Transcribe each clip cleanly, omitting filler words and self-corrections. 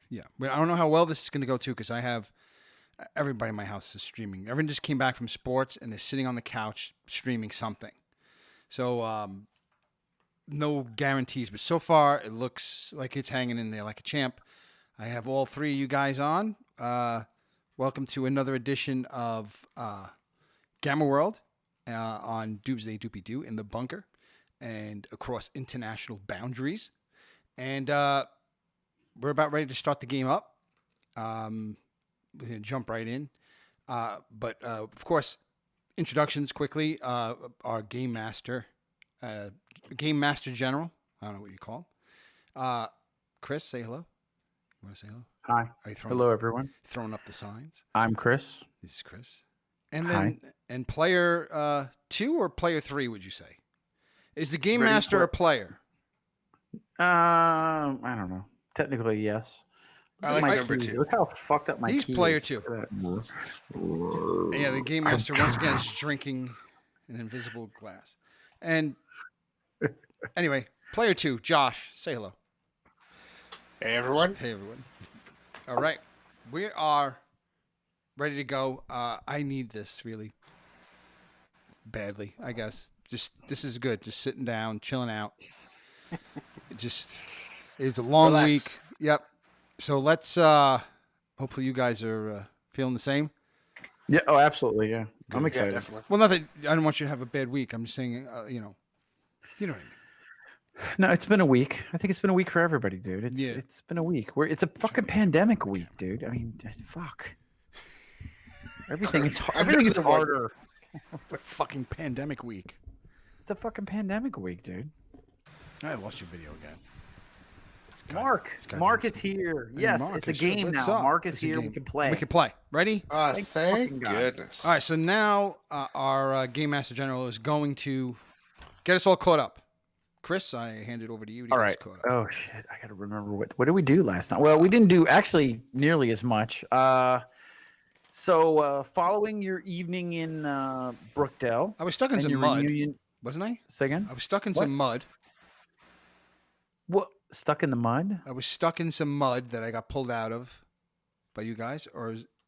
Yeah. But I don't know how well this is going to go, too, because I have everybody in my house is streaming. Everyone just came back from sports, and they're sitting on the couch streaming something. So no guarantees. But so far, it looks like it's hanging in there like a champ. I have all three of you guys on. Welcome to another edition of Gamma World on Doomsday Doopy Doo in the bunker and across international boundaries. And we're about ready to start the game up. We're going to jump right in. But of course, introductions quickly. Our Game Master, Game Master General. I don't know what you call him. Chris, say hello. You want to say hello? Hi. Hello, everyone. Throwing up the signs. I'm Chris. This is Chris. And then, and player 2 or player 3, would you say? Is the Game Master a player? I don't know. Technically, yes. I like number 2. Look how fucked up my He's key player is. 2. Yeah, the Game Master once again is drinking an invisible glass. And anyway, player 2, Josh, say hello. Hey, everyone. Hey, everyone. All right. We are ready to go. I need this really badly, I guess. This is good. Just sitting down, chilling out. It's a long week. Yep. So let's, hopefully you guys are feeling the same. Yeah. Oh, absolutely. Yeah. Good. I'm excited. Yeah, definitely. Well, not that I don't want you to have a bad week. I'm just saying, you know what I mean. No, it's been a week. I think it's been a week for everybody, dude. It's been a week. It's a fucking pandemic week, dude. I mean, fuck. Everything is harder. Fucking pandemic week. It's a fucking pandemic week, dude. I lost your video again. Mark is here. Yes, it's a game now. Mark is here. We can play. We can play. Ready? Thank goodness. All right, so now our Game Master General is going to get us all caught up. Chris, I hand it over to you to get us caught up. Oh, shit. I got to remember what did we do last night? Well, we didn't do actually nearly as much. So following your evening in Brookdell. I was stuck in some mud, reunion, wasn't I? Say again? I was stuck in some mud. What? Stuck in the mud? I was stuck in some mud that I got pulled out of by you guys,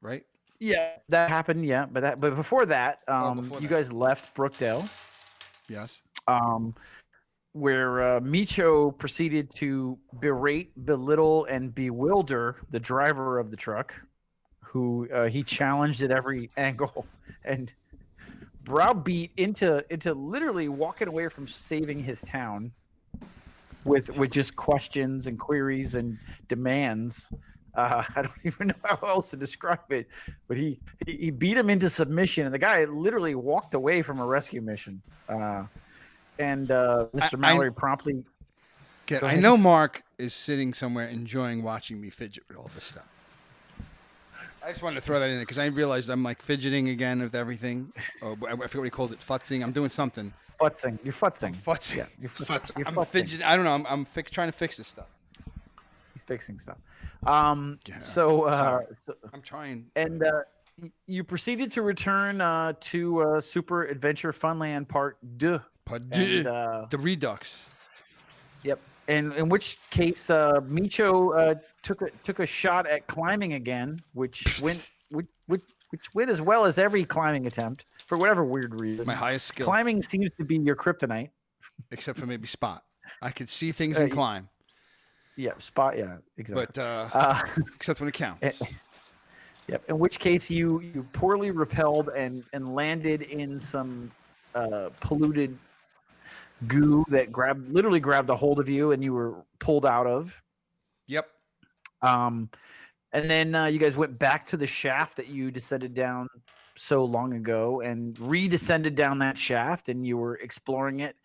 right? Yeah, that happened. Yeah, but before that, you guys left Brookdell. Yes. Where Meecho proceeded to berate, belittle, and bewilder the driver of the truck, who he challenged at every angle and browbeat into literally walking away from saving his town with just questions and queries and demands. I don't even know how else to describe it, but he beat him into submission, and the guy literally walked away from a rescue mission. And Mr. Mallory promptly. I know Mark is sitting somewhere enjoying watching me fidget with all this stuff. I just wanted to throw that in there because I realized I'm like fidgeting again with everything. Oh, I forget what he calls it. Futzing. I'm doing something. Futzing. You're futzing. Futzing. Yeah, you're futzing. I'm fidgeting. I don't know. I'm trying to fix this stuff. He's fixing stuff. I'm trying. And you proceeded to return to Super Adventure Funland Part 2. The Redux. Yep. And in which case, Meecho took a shot at climbing again, which went as well as every climbing attempt for whatever weird reason. My highest skill. Climbing seems to be your kryptonite, except for maybe Spot. I could see things and climb. Yeah, Spot. Yeah, exactly. But except when it counts. Yep. In which case, you poorly repelled and landed in some polluted goo that literally grabbed a hold of you and you were pulled out of. Yep. And then you guys went back to the shaft that you descended down so long ago and redescended down that shaft, and you were exploring it,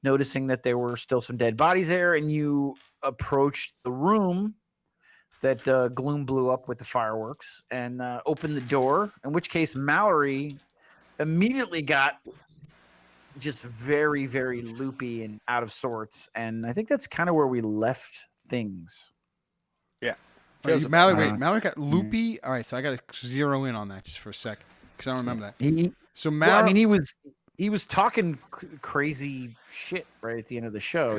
noticing that there were still some dead bodies there, and you approached the room that Glume blew up with the fireworks and opened the door, in which case Mallory immediately got just very, very loopy and out of sorts. And I think that's kind of where we left things. Yeah. Mallory got loopy. All right, so I got to zero in on that just for a sec because I don't remember that. Mallory, he was talking crazy shit right at the end of the show.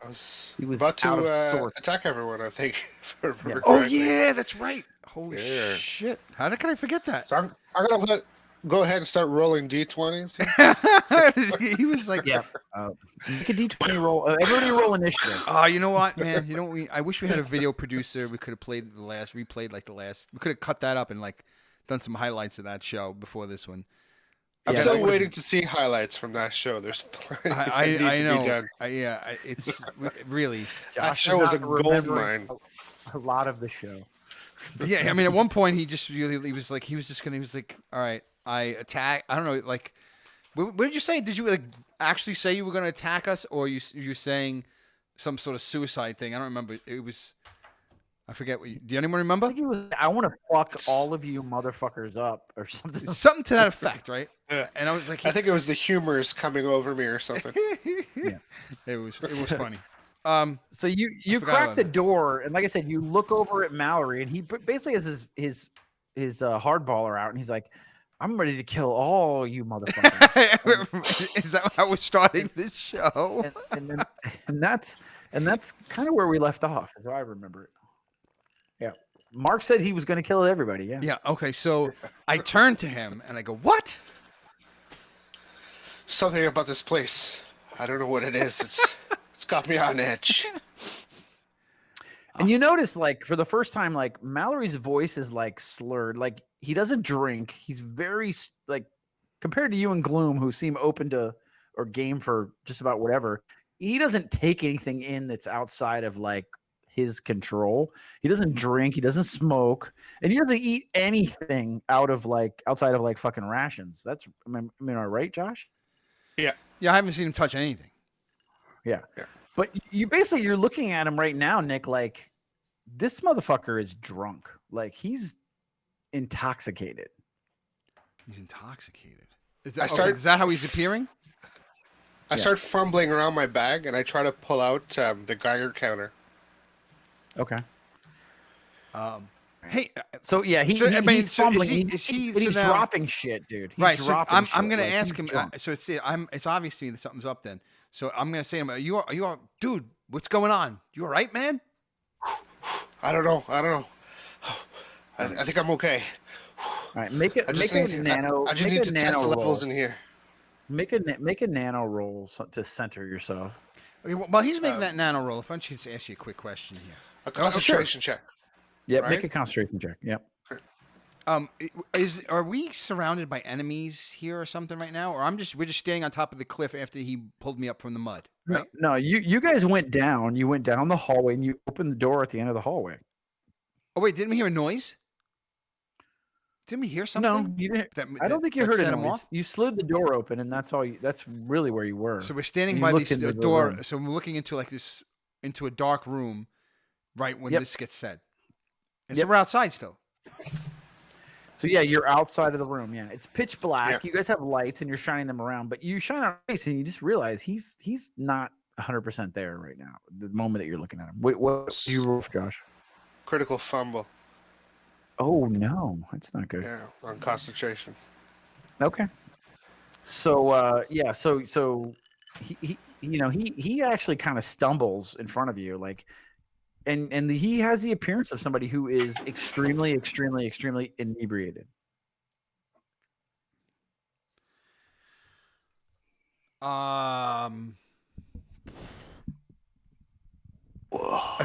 I was He was about out of to sorts. attack everyone, I think. If I remember Oh correctly. yeah, that's right. Holy Yeah. shit! Can I forget that? So I'm gonna go ahead and start rolling d20s. Here. He was like, Yeah. Make a d20 roll. Everybody roll initiative. "Oh, you know what, man? You know what I wish we had a video producer. We could have replayed like the last. We could have cut that up and like done some highlights of that show before this one. I'm Yeah, still that would've waiting to see highlights from that show. There's plenty that I need to know. be done. It's really. That Josh show is was a not gold remembering mine. a lot of the show. Yeah, I mean, at one point he was like, all right, I attack. I don't know, like, what did you say? Did you like actually say you were going to attack us, or you're saying some sort of suicide thing? I don't remember. It was, I forget. Do anyone I remember? think it was, I want to fuck all of you motherfuckers up or something. Something to that effect, right? And I was like, I think it was the humors coming over me or something. Yeah. it was funny. So you forgot crack about the that. door, and like I said, you look over at Mallory, and he basically has his hardballer out, and he's like, "I'm ready to kill all you motherfuckers." Is that how we're starting this show? and that's kind of where we left off, as I remember it. Yeah, Mark said he was going to kill everybody. Yeah. Yeah. Okay. So I turn to him and I go, "What?" Something about this place. I don't know what it is. It's got me on edge. And you notice, like, for the first time, like, Mallory's voice is like slurred. Like, he doesn't drink. He's very like, compared to you and Glume, who seem open to or game for just about whatever. He doesn't take anything in that's outside of like his control. He doesn't drink. He doesn't smoke, and he doesn't eat anything outside of like fucking rations. That's I mean, am I right, Josh? Yeah. Yeah, I haven't seen him touch anything. Yeah. Yeah. But you're looking at him right now, Nick, like this motherfucker is drunk. Like he's intoxicated. He's intoxicated. Is is that how he's appearing? I start fumbling around my bag and I try to pull out the Geiger counter. Okay. Hey, So yeah, he's fumbling. He's dropping shit, dude. He's right. So dropping I'm gonna shit. ask He's him. drunk. It's obvious to me that something's up then. So I'm gonna say to him, are you dude? What's going on? You all right, man? I don't know. I think I'm okay. All right, make a I just need to test the levels in here. Make a nano roll to center yourself. Okay, while he's making that nano roll, if I should just ask you a quick question here. A concentration check. Yep, Right? make a concentration check. Yep. Are we surrounded by enemies here or something right now, or we're just standing on top of the cliff after he pulled me up from the mud? Right? No, you guys went down. You went down the hallway and you opened the door at the end of the hallway. Oh wait, didn't we hear a noise? Didn't we hear something? No, you didn't. I don't think you heard set a him noise. off? You slid the door open, and that's all. That's really where you were. So we're standing And by you looked this into the door. room. So we're looking into into a dark room, right when Yep. this gets said. And Yep. so we're outside still. So yeah, you're outside of the room. Yeah, it's pitch black. Yeah. You guys have lights, and you're shining them around. But you shine on lights, and you just realize he's not 100% there right now. The moment that you're looking at him. What do you roll, Josh? Critical fumble. Oh no, that's not good. Yeah, on concentration. Okay. So so he actually kind of stumbles in front of you, like, and he has the appearance of somebody who is extremely inebriated.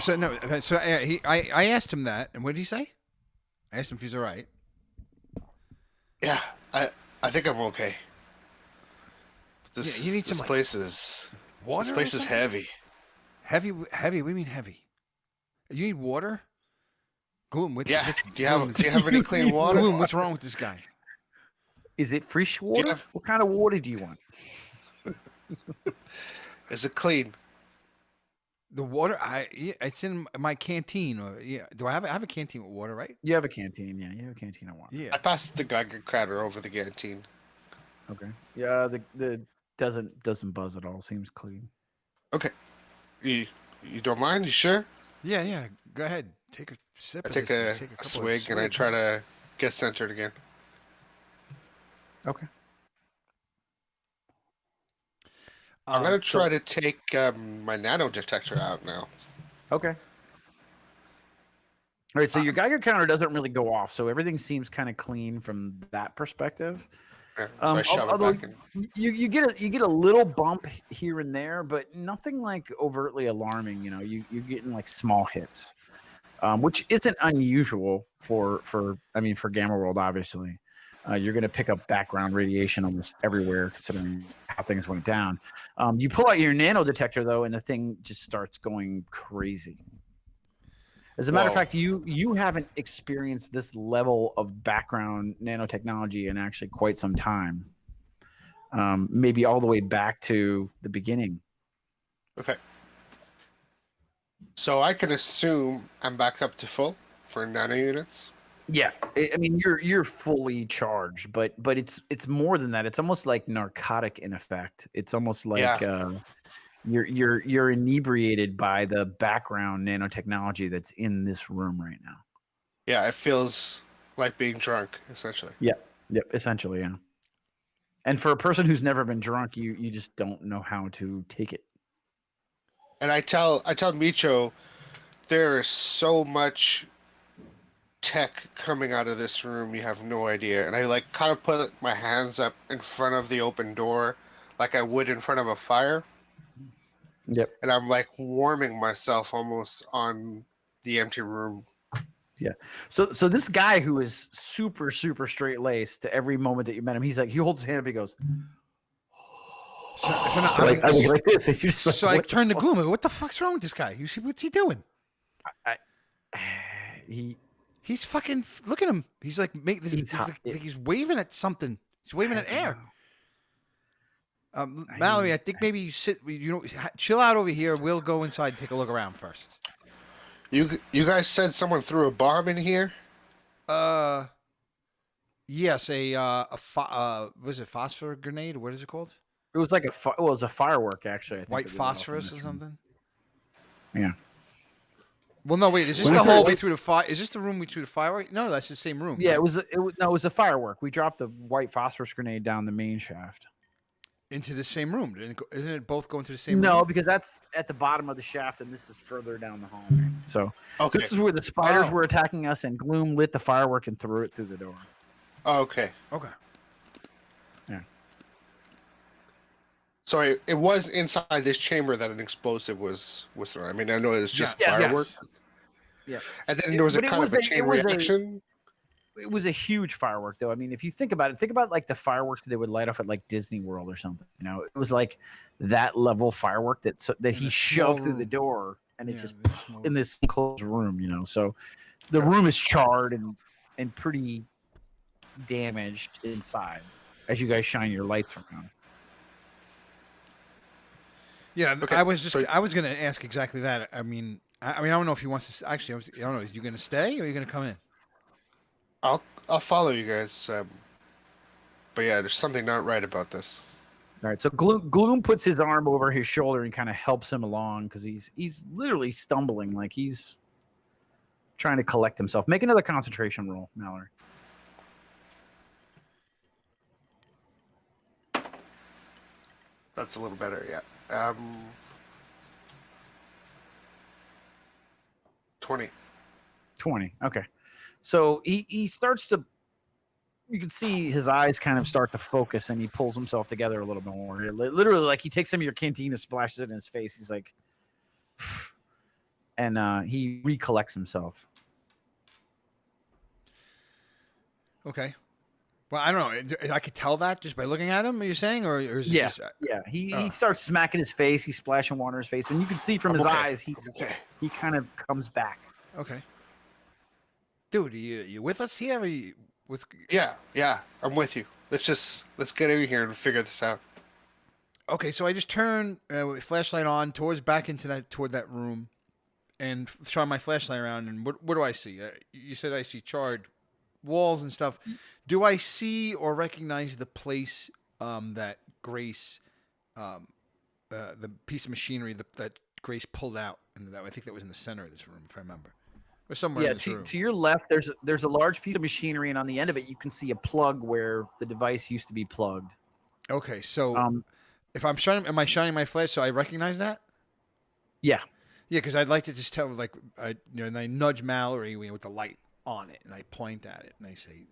So no. So I asked him that, and what did he say? I asked him if he's all right. Yeah, I think I'm okay. You need this some, place is water. This place is heavy. Heavy. What do you mean heavy? You need water? Glume, Yeah. Do you have any clean water? Glume, what's wrong with this guy? Is it fresh water? have- What kind of water do you want? Is it clean? The water, it's in my canteen. Or do I have a canteen with water, right? You have a canteen, yeah. You have a canteen of water. Yeah. I passed the Geiger counter over the canteen. Okay. Yeah, the doesn't buzz at all. Seems clean. Okay. You don't mind? You sure? Yeah. Go ahead. Take a sip. I of take this. a couple of swig and I swigs. try to get centered again. Okay. I'm gonna try to take my nano detector out now. Okay. All right, so your Geiger counter doesn't really go off, so everything seems kind of clean from that perspective. Yeah, so I shove it back in. You get a little bump here and there, but nothing like overtly alarming. You know, you're getting like small hits, which isn't unusual for Gamma World. Obviously, you're going to pick up background radiation almost everywhere, considering how things went down. You pull out your nano detector though, and the thing just starts going crazy. As a matter of fact, you haven't experienced this level of background nanotechnology in actually quite some time. Maybe all the way back to the beginning. Okay. So I can assume I'm back up to full for nano units. Yeah, I mean you're fully charged, but it's more than that. It's almost like narcotic in effect. It's almost like you're inebriated by the background nanotechnology that's in this room right now. Yeah, it feels like being drunk, essentially. Yep, essentially, yeah. And for a person who's never been drunk, you just don't know how to take it. And I tell Meecho, there is so much tech coming out of this room, you have no idea. And I like kind of put my hands up in front of the open door like I would in front of a fire. Yep. And I'm like warming myself almost on the empty room. Yeah. So this guy who is super, super straight laced to every moment that you met him, he's like, he holds his hand up, he goes, like this. And you're just like, so I turned to Glume. I go, what the fuck's wrong with this guy? You see, what's he doing? He's fucking, look at him. He's like, he's waving at something. He's waving at air. Mallory, I think maybe you chill out over here. We'll go inside and take a look around first. You guys said someone threw a bomb in here? Yes, was it phosphor grenade? What is it called? It was like it was a firework, actually. I think White phosphorus or something? Yeah. Well, no, wait. Is this the hole we threw the fire? Is this the room we threw the firework? No, that's the same room. Yeah, right? it was a firework. We dropped the white phosphorus grenade down the main shaft. Into the same room. Isn't it both going to the same room? No, because that's at the bottom of the shaft, and this is further down the hallway. So this is where the spiders were attacking us, and Glume lit the firework and threw it through the door. Oh, okay. Yeah. So it was inside this chamber that an explosive was thrown. I mean, I know it was just fireworks. Yeah. And then there was a kind of a chain reaction. It was a huge firework, though. I mean, if you think about it, like the fireworks that they would light off at like Disney World or something. You know, it was like that level firework that he shoved through the door, and it just in this closed room. You know, so the room is charred and pretty damaged inside as you guys shine your lights around. Yeah, okay. I was going to ask exactly that. I mean, I don't know if he wants to. Actually, I don't know. Is you going to stay or are you going to come in? I'll follow you guys. But yeah, there's something not right about this. All right, so Glume puts his arm over his shoulder and kind of helps him along because he's literally stumbling, like he's trying to collect himself. Make another concentration roll, Mallory. That's a little better, yeah. 20. 20, okay. So he starts to, you can see his eyes kind of start to focus, and he pulls himself together a little bit more. Literally, like he takes some of your canteen and splashes it in his face. He's like, and he recollects himself. Okay. Well, I don't know. I could tell that just by looking at him. Are you saying, or is it just? Yeah. He starts smacking his face. He's splashing water in his face, and you can see from his eyes he kind of comes back. Okay. Dude, you with us here? Yeah, I'm with you. Let's get in here and figure this out. Okay, so I just turn flashlight on toward that room, and shine my flashlight around. And what do I see? You said I see charred walls and stuff. Do I see or recognize the place that Grace, the piece of machinery that Grace pulled out, and I think that was in the center of this room, if I remember. Or somewhere in this room. To your left, there's a large piece of machinery, and on the end of it, you can see a plug where the device used to be plugged. Okay, so If I'm shining, am I shining my flash so I recognize that? Yeah. Yeah, because I'd like to just tell, like, and I nudge Mallory with the light on it, and I point at it, and I say,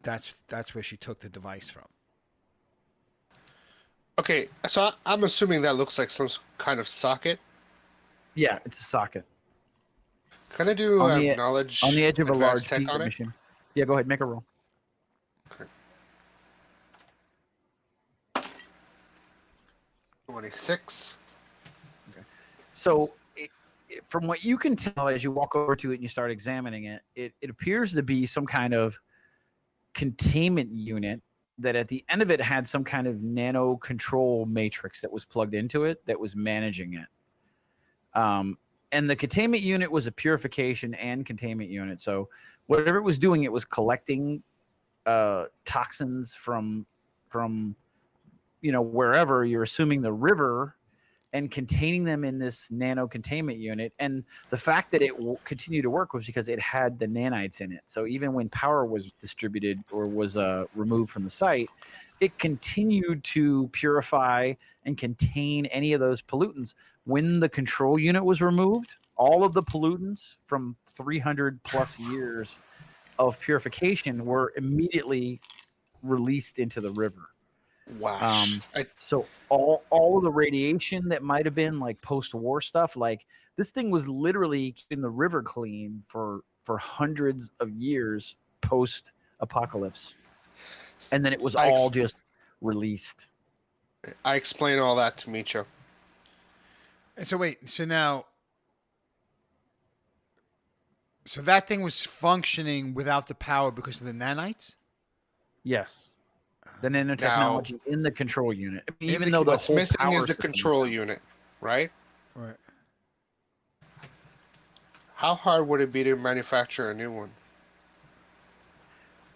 "That's where she took the device from." Okay, so I'm assuming that looks like some kind of socket. Yeah, it's a socket Can I do on the knowledge on the edge of a advanced large tech pizza on it? machine. Yeah, go ahead, make a roll. Okay. 26. So, from what you can tell as you walk over to it and you start examining it, it appears to be some kind of containment unit that at the end of it had some kind of nano control matrix that was plugged into it that was managing it. And the containment unit was a purification and containment unit. So whatever it was doing, it was collecting toxins from wherever, you're assuming the river, and containing them in this nano containment unit. And the fact that it will continue to work was because it had the nanites in it. So even when power was distributed or was removed from the site, it continued to purify and contain any of those pollutants. When the control unit was removed, all of the pollutants from 300 plus years of purification were immediately released into the river. Wow. So all of the radiation that might have been like post-war stuff, like this thing was literally keeping the river clean for hundreds of years post-apocalypse, and then it was all just released. I explain all that to Meecho. And so wait, so now, so that thing was functioning without the power because of the nanites? Yes. The nanotechnology in the control unit. I mean, even though what's whole missing power is the system control unit, right? Right. How hard would it be to manufacture a new one?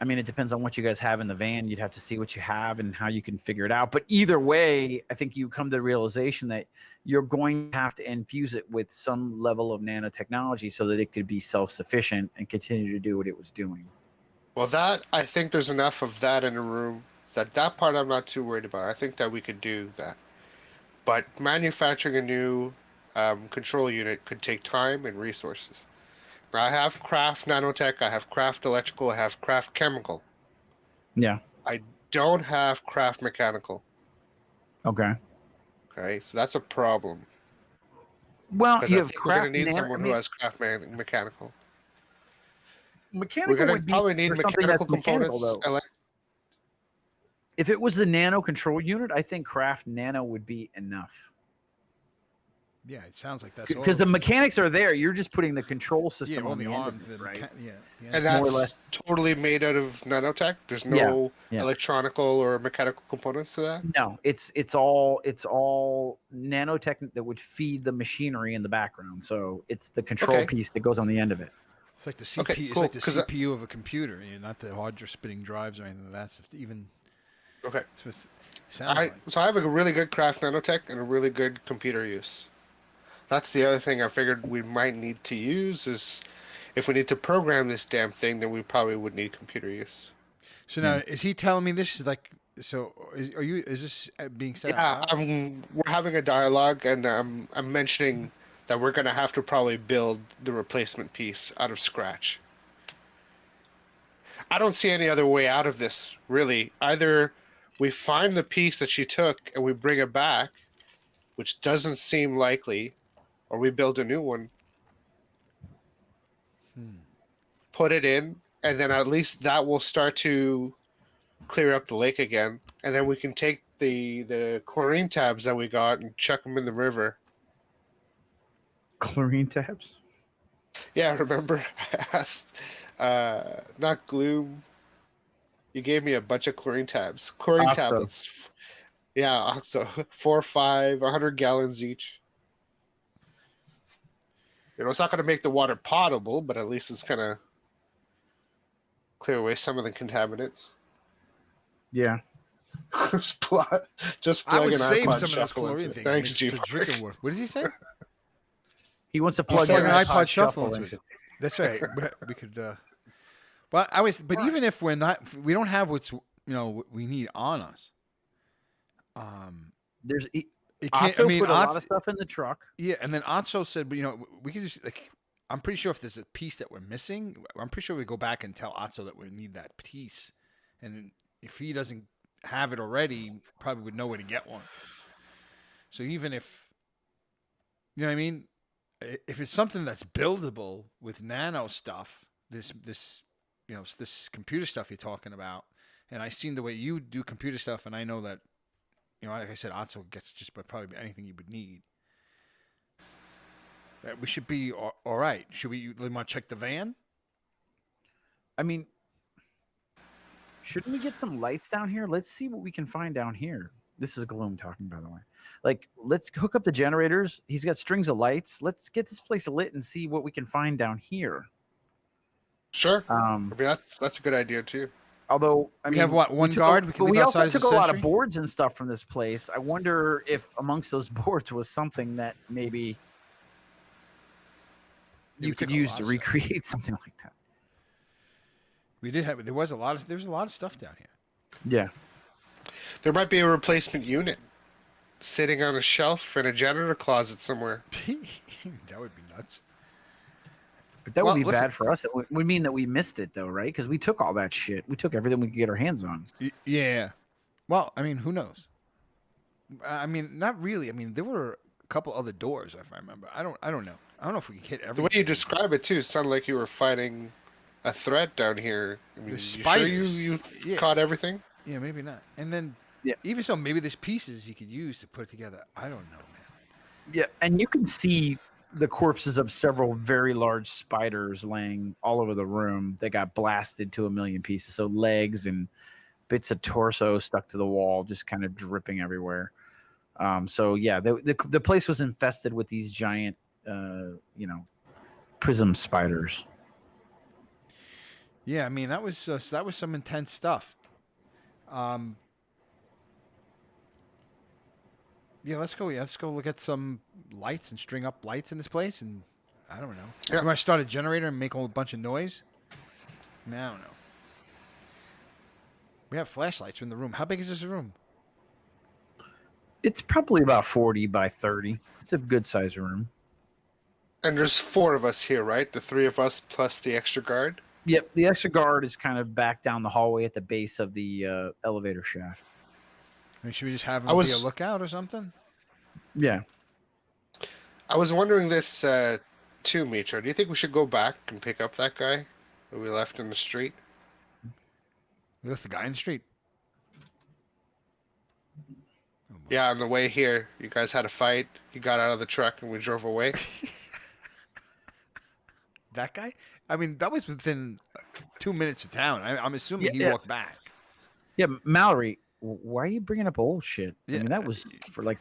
I mean, it depends on what you guys have in the van. You'd have to see what you have and how you can figure it out. But either way, I think you come to the realization that you're going to have to infuse it with some level of nanotechnology so that it could be self-sufficient and continue to do what it was doing. Well, I think there's enough of that in the room that part I'm not too worried about. I think that we could do that. But manufacturing a new control unit could take time and resources. Now, I have craft nanotech, I have craft electrical, I have craft chemical. Yeah. I don't have craft mechanical. Okay. Okay, so that's a problem. Well, Because you I have think we're going to need someone who has craft mechanical. Mechanical We're going would to be probably need for something mechanical that's mechanical, components. though. If it was the nano control unit, I think craft nano would be enough. Yeah, it sounds like that's because the mechanics are there. You're just putting the control system on the end arm of it, right? And that's totally made out of nanotech. There's no electronical or mechanical components to that. No, it's all nanotech that would feed the machinery in the background. So it's the control piece that goes on the end of it. It's like the CPU. Okay, cool. It's like the CPU of a computer, not the hard drive spinning drives or anything. That's even. Okay. So I have a really good craft nanotech and a really good computer use. That's the other thing I figured we might need to use is if we need to program this damn thing, then we probably would need computer use. So now, is he telling me this is like? So is this being said? Yeah, we're having a dialogue, and I'm mentioning that we're going to have to probably build the replacement piece out of scratch. I don't see any other way out of this, really. Either we find the piece that she took and we bring it back, which doesn't seem likely, or we build a new one, put it in, and then at least that will start to clear up the lake again. And then we can take the chlorine tabs that we got and chuck them in the river. Chlorine tabs? Yeah, remember I asked, not Glume. You gave me a bunch of chlorine tabs. Chlorine tablets. Yeah, Oxo. 4 or 5, 100 gallons each. It's not going to make the water potable, but at least it's going to clear away some of the contaminants. Yeah. Just plug an iPod shuffle into it. Thanks, G. What did he say? He wants to plug an iPod shuffle into it. That's right. We could. But even if we don't have what's what we need on us. There's It can't. Otso put a lot of stuff in the truck. Yeah, and then Otso said, but we can just like. I'm pretty sure if there's a piece that we're missing, I'm pretty sure we go back and tell Otso that we need that piece, and if he doesn't have it already, probably would know where to get one. So even if, you know what I mean, if it's something that's buildable with nano stuff, this computer stuff you're talking about, and I seen the way you do computer stuff, and I know that, like I said, Otso gets just probably anything you would need. We should be all right. Should we want to check the van? I mean, shouldn't we get some lights down here? Let's see what we can find down here. This is Glume talking, by the way. Like, let's hook up the generators. He's got strings of lights. Let's get this place lit and see what we can find down here. Sure. I mean, that's a good idea too. Although, we have one guard. We also took a lot of boards and stuff from this place. I wonder if amongst those boards was something that maybe you could use to recreate something like that. We did have. There was a lot of stuff down here. Yeah. There might be a replacement unit sitting on a shelf in a janitor closet somewhere. That would be nuts. But that would be bad for us. It would mean that we missed it, though, right? Because we took all that shit. We took everything we could get our hands on. Yeah. Well, I mean, who knows? I mean, not really. I mean, there were a couple other doors, if I remember. I don't know. I don't know if we can hit everything. The way you describe it too sounded like you were fighting a threat down here. I mean, the spiders. You caught everything? Yeah, maybe not. And then, yeah, even so, maybe there's pieces you could use to put it together. I don't know, man. Yeah, and you can see the corpses of several very large spiders laying all over the room. They got blasted to a million pieces. So legs and bits of torso stuck to the wall, just kind of dripping everywhere. So yeah, the place was infested with these giant, prism spiders. Yeah, I mean that was some intense stuff. Yeah, let's go. Yeah, let's go look at some lights and string up lights in this place. And I don't know. Yeah. You want to start a generator and make a whole bunch of noise? I mean, I don't know. We have flashlights in the room. How big is this room? It's probably about 40 by 30. It's a good size room. And there's 4 of us here, right? The 3 of us plus the extra guard? Yep, the extra guard is kind of back down the hallway at the base of the elevator shaft. I mean, should we just have him be a lookout or something? Yeah. I was wondering this too, Meecho. Do you think we should go back and pick up that guy that we left in the street? We left the guy in the street? Yeah, on the way here, you guys had a fight. He got out of the truck and we drove away. That guy? I mean, that was within 2 minutes of town. I'm assuming he walked back. Yeah, Mallory, why are you bringing up old shit? Yeah. I mean, that was for like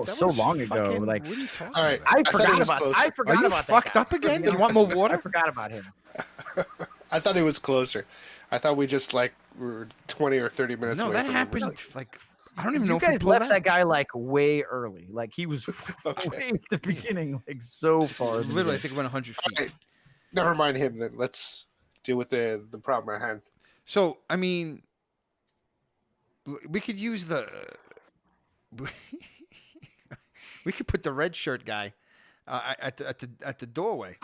so long ago. Like, what are you talking all right, about? I forgot Are you about fucked up again? Do you want more water? I forgot about him. I thought it was closer. I thought we just were 20 or 30 minutes away. No, that from happened I don't even know you if we guys left that guy like way early. Like he was way at the beginning, like so far. Literally, I think it went 100 feet. Right. Never mind him then. Let's deal with the problem at hand. So, I mean, we could use we could put the red shirt guy at the doorway.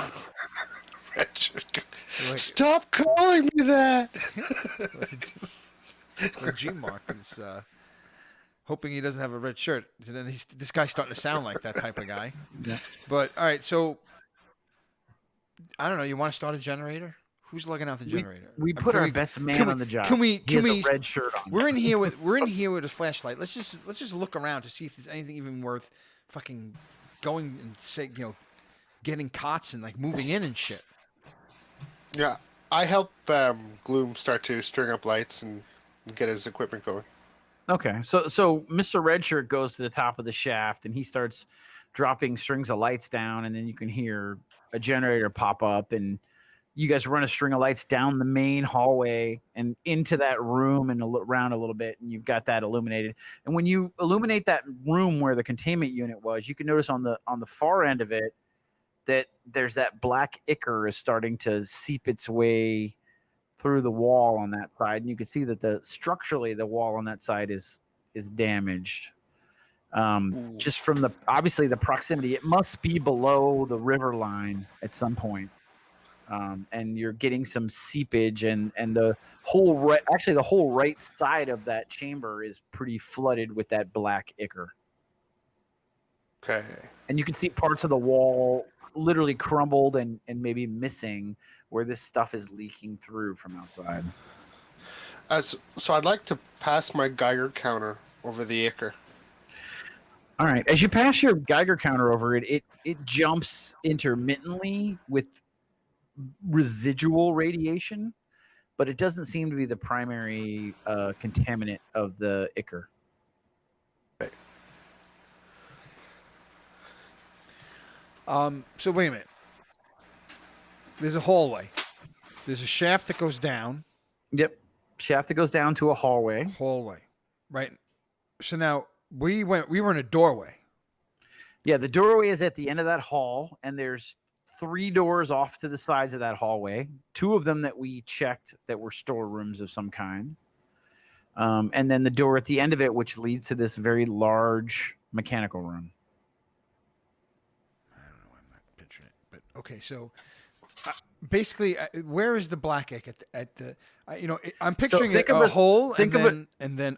Red shirt guy. Stop calling me that. G-Mark is hoping he doesn't have a red shirt. And then this guy's starting to sound like that type of guy. Yeah. But all right, so I don't know. You want to start a generator? Who's lugging out the generator? We put our best man on the job. Can we? He has a red shirt on. We're in here with a flashlight. Let's just look around to see if there's anything even worth fucking going and getting cots and like moving in and shit. Yeah, I help Glume start to string up lights and get his equipment going. Okay, so Mr. Redshirt goes to the top of the shaft and he starts dropping strings of lights down, and then you can hear a generator pop up, and you guys run a string of lights down the main hallway and into that room and around a little bit, and you've got that illuminated. And when you illuminate that room where the containment unit was, you can notice on the far end of it that there's that black ichor is starting to seep its way through the wall on that side, and you can see that structurally the wall on that side is damaged. Just from obviously the proximity, it must be below the river line at some point. And you're getting some seepage, and the whole right side of that chamber is pretty flooded with that black ichor. Okay. And you can see parts of the wall literally crumbled and maybe missing where this stuff is leaking through from outside. So I'd like to pass my Geiger counter over the ichor. All right. As you pass your Geiger counter over it jumps intermittently with residual radiation, but it doesn't seem to be the primary contaminant of the ichor. Okay. So wait a minute. There's a hallway. There's a shaft that goes down. Yep. Shaft that goes down to a hallway. Hallway. Right. So now we were in a doorway. Yeah, the doorway is at the end of that hall, and there's 3 doors off to the sides of that hallway. 2 of them that we checked that were storerooms of some kind. And then the door at the end of it, which leads to this very large mechanical room. I don't know. I'm not picturing it, but okay. So basically, where is the black ink at the? I'm picturing a hole, and then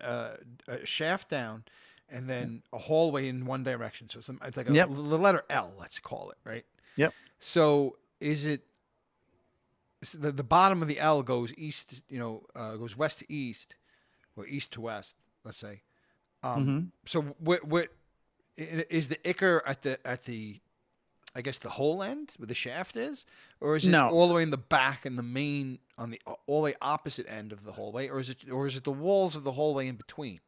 a shaft down, and then a hallway in one direction. So it's like the letter L. Let's call it, right. Yep. So is it the bottom of the L goes east? Goes west to east, or east to west. Let's say. So what is the ichor at the I guess the whole end where the shaft is, or is it all the way in the back and the main on the all the way opposite end of the hallway, or is it the walls of the hallway in between?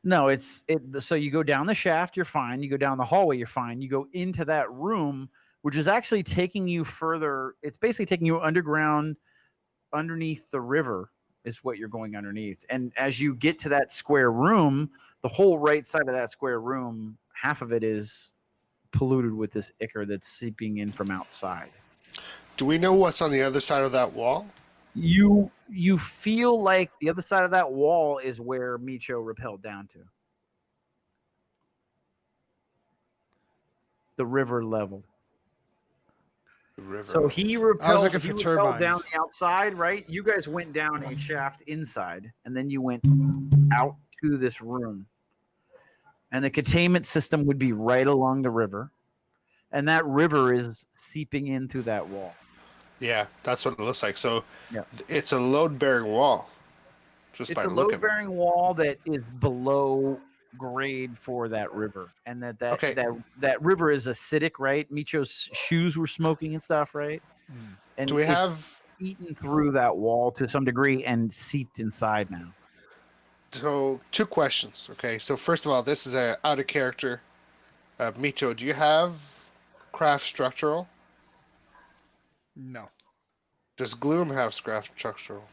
No, so you go down the shaft, you're fine. You go down the hallway, you're fine. You go into that room, which is actually taking you further. It's basically taking you underground, underneath the river is what you're going underneath. And as you get to that square room, the whole right side of that square room, half of it is polluted with this ichor that's seeping in from outside. Do we know what's on the other side of that wall? You feel like the other side of that wall is where Meecho rappelled down to. The river level. The river. So he rappelled down the outside, right? You guys went down a shaft inside, and then you went out to this room. And the containment system would be right along the river. And that river is seeping in through that wall. Yeah, that's what it looks like. So it's a load-bearing wall. It's a load-bearing wall that is below grade for that river. And that river is acidic, right? Meecho's shoes were smoking and stuff, right? And do we have eaten through that wall to some degree and seeped inside now? So 2 questions. Okay, so first of all, this is out of character. Meecho, do you have craft structural? No. Does Glume have craft structural?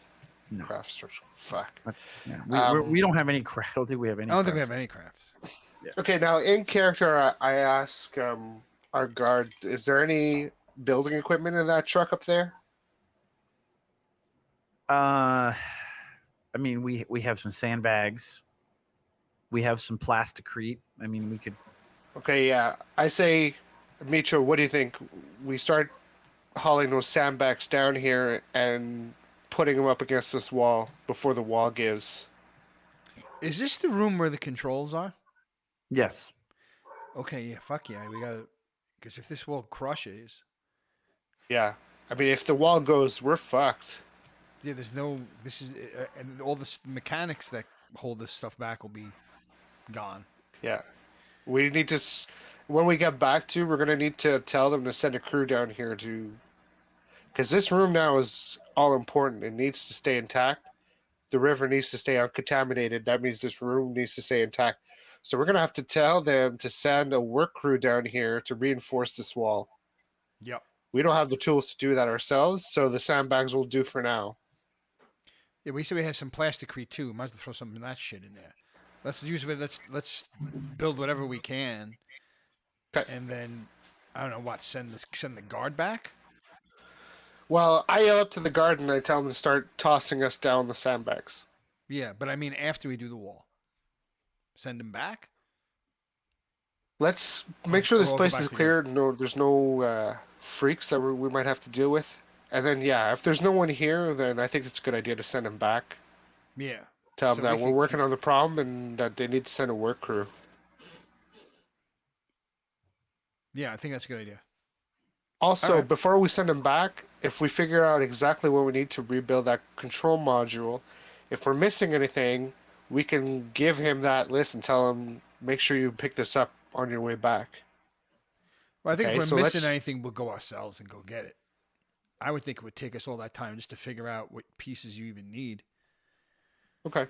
No. Craft structural. Fuck. Yeah. We don't have any craft. I don't think we have any. I don't think we have any crafts. Yeah. Okay, now in character, I ask our guard, is there any building equipment in that truck up there? I mean, we have some sandbags. We have some plasticrete. I mean, we could. Okay, yeah. I say, Meecho, what do you think? We start hauling those sandbags down here and putting them up against this wall before the wall gives. Is this the room where the controls are? Yes. Okay, yeah, fuck yeah. We gotta, because if this wall crushes. Yeah. I mean, if the wall goes, we're fucked. Yeah, and all the mechanics that hold this stuff back will be gone. Yeah. We need to, when we get back to, we're going to need to tell them to send a crew down here to, because this room now is all important. It needs to stay intact. The river needs to stay uncontaminated. That means this room needs to stay intact. So we're going to have to tell them to send a work crew down here to reinforce this wall. Yep. We don't have the tools to do that ourselves, so the sandbags will do for now. Yeah, we said we had some plasticrete too. Might as well throw some of that shit in there. Let's build whatever we can. Okay. And then I don't know what, send the guard back? Well, I yell up to the guard and I tell them to start tossing us down the sandbags. Yeah, but I mean after we do the wall. Send them back? Let's make sure this we'll go place back is together. clear. No, there's no freaks that we might have to deal with. And then, yeah, if there's no one here, then I think it's a good idea to send them back. Yeah. Tell them So we that we're could working keep. on the problem and that they need to send a work crew. Yeah, I think that's a good idea. All Also, right. before we send them back, if we figure out exactly what we need to rebuild that control module, if we're missing anything, we can give him that list and tell him, make sure you pick this up on your way back. Well, I think if Okay, we're so missing let's. anything, we'll go ourselves and go get it. I would think it would take us all that time just to figure out what pieces you even need. Okay.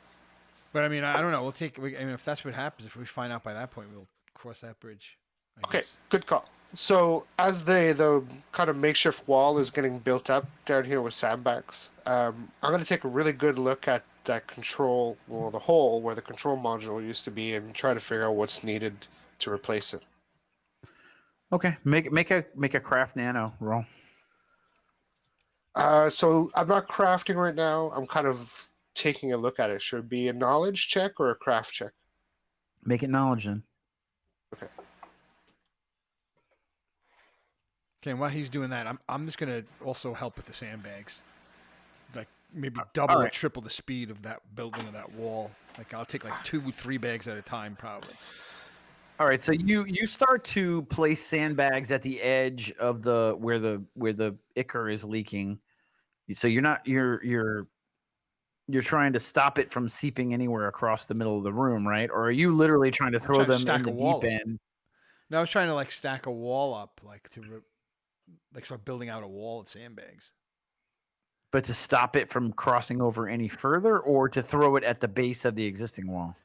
But I mean, I don't know. We'll take. I mean, if that's what happens, if we find out by that point, we'll cross that bridge. I Okay, guess. good call. So as the kind of makeshift wall is getting built up down here with sandbags, I'm going to take a really good look at that control, well, the hole where the control module used to be, and try to figure out what's needed to replace it. Okay, make a craft nano roll. So I'm not crafting right now. I'm kind of taking a look at it. Should it be a knowledge check or a craft check? Make it knowledge then. Okay. Okay, and while he's doing that, I'm just gonna also help with the sandbags, like maybe double all or right. triple the speed of that building of that wall. Like I'll take like 2-3 bags at a time, probably. All right, so you start to place sandbags at the edge of the where the ichor is leaking. So you're trying to stop it from seeping anywhere across the middle of the room, right? Or are you literally trying to I'm throw trying to them in stack the a deep wall up. end? No, I was trying to like stack a wall up, like like start building out a wall of sandbags. But to stop it from crossing over any further, or to throw it at the base of the existing wall?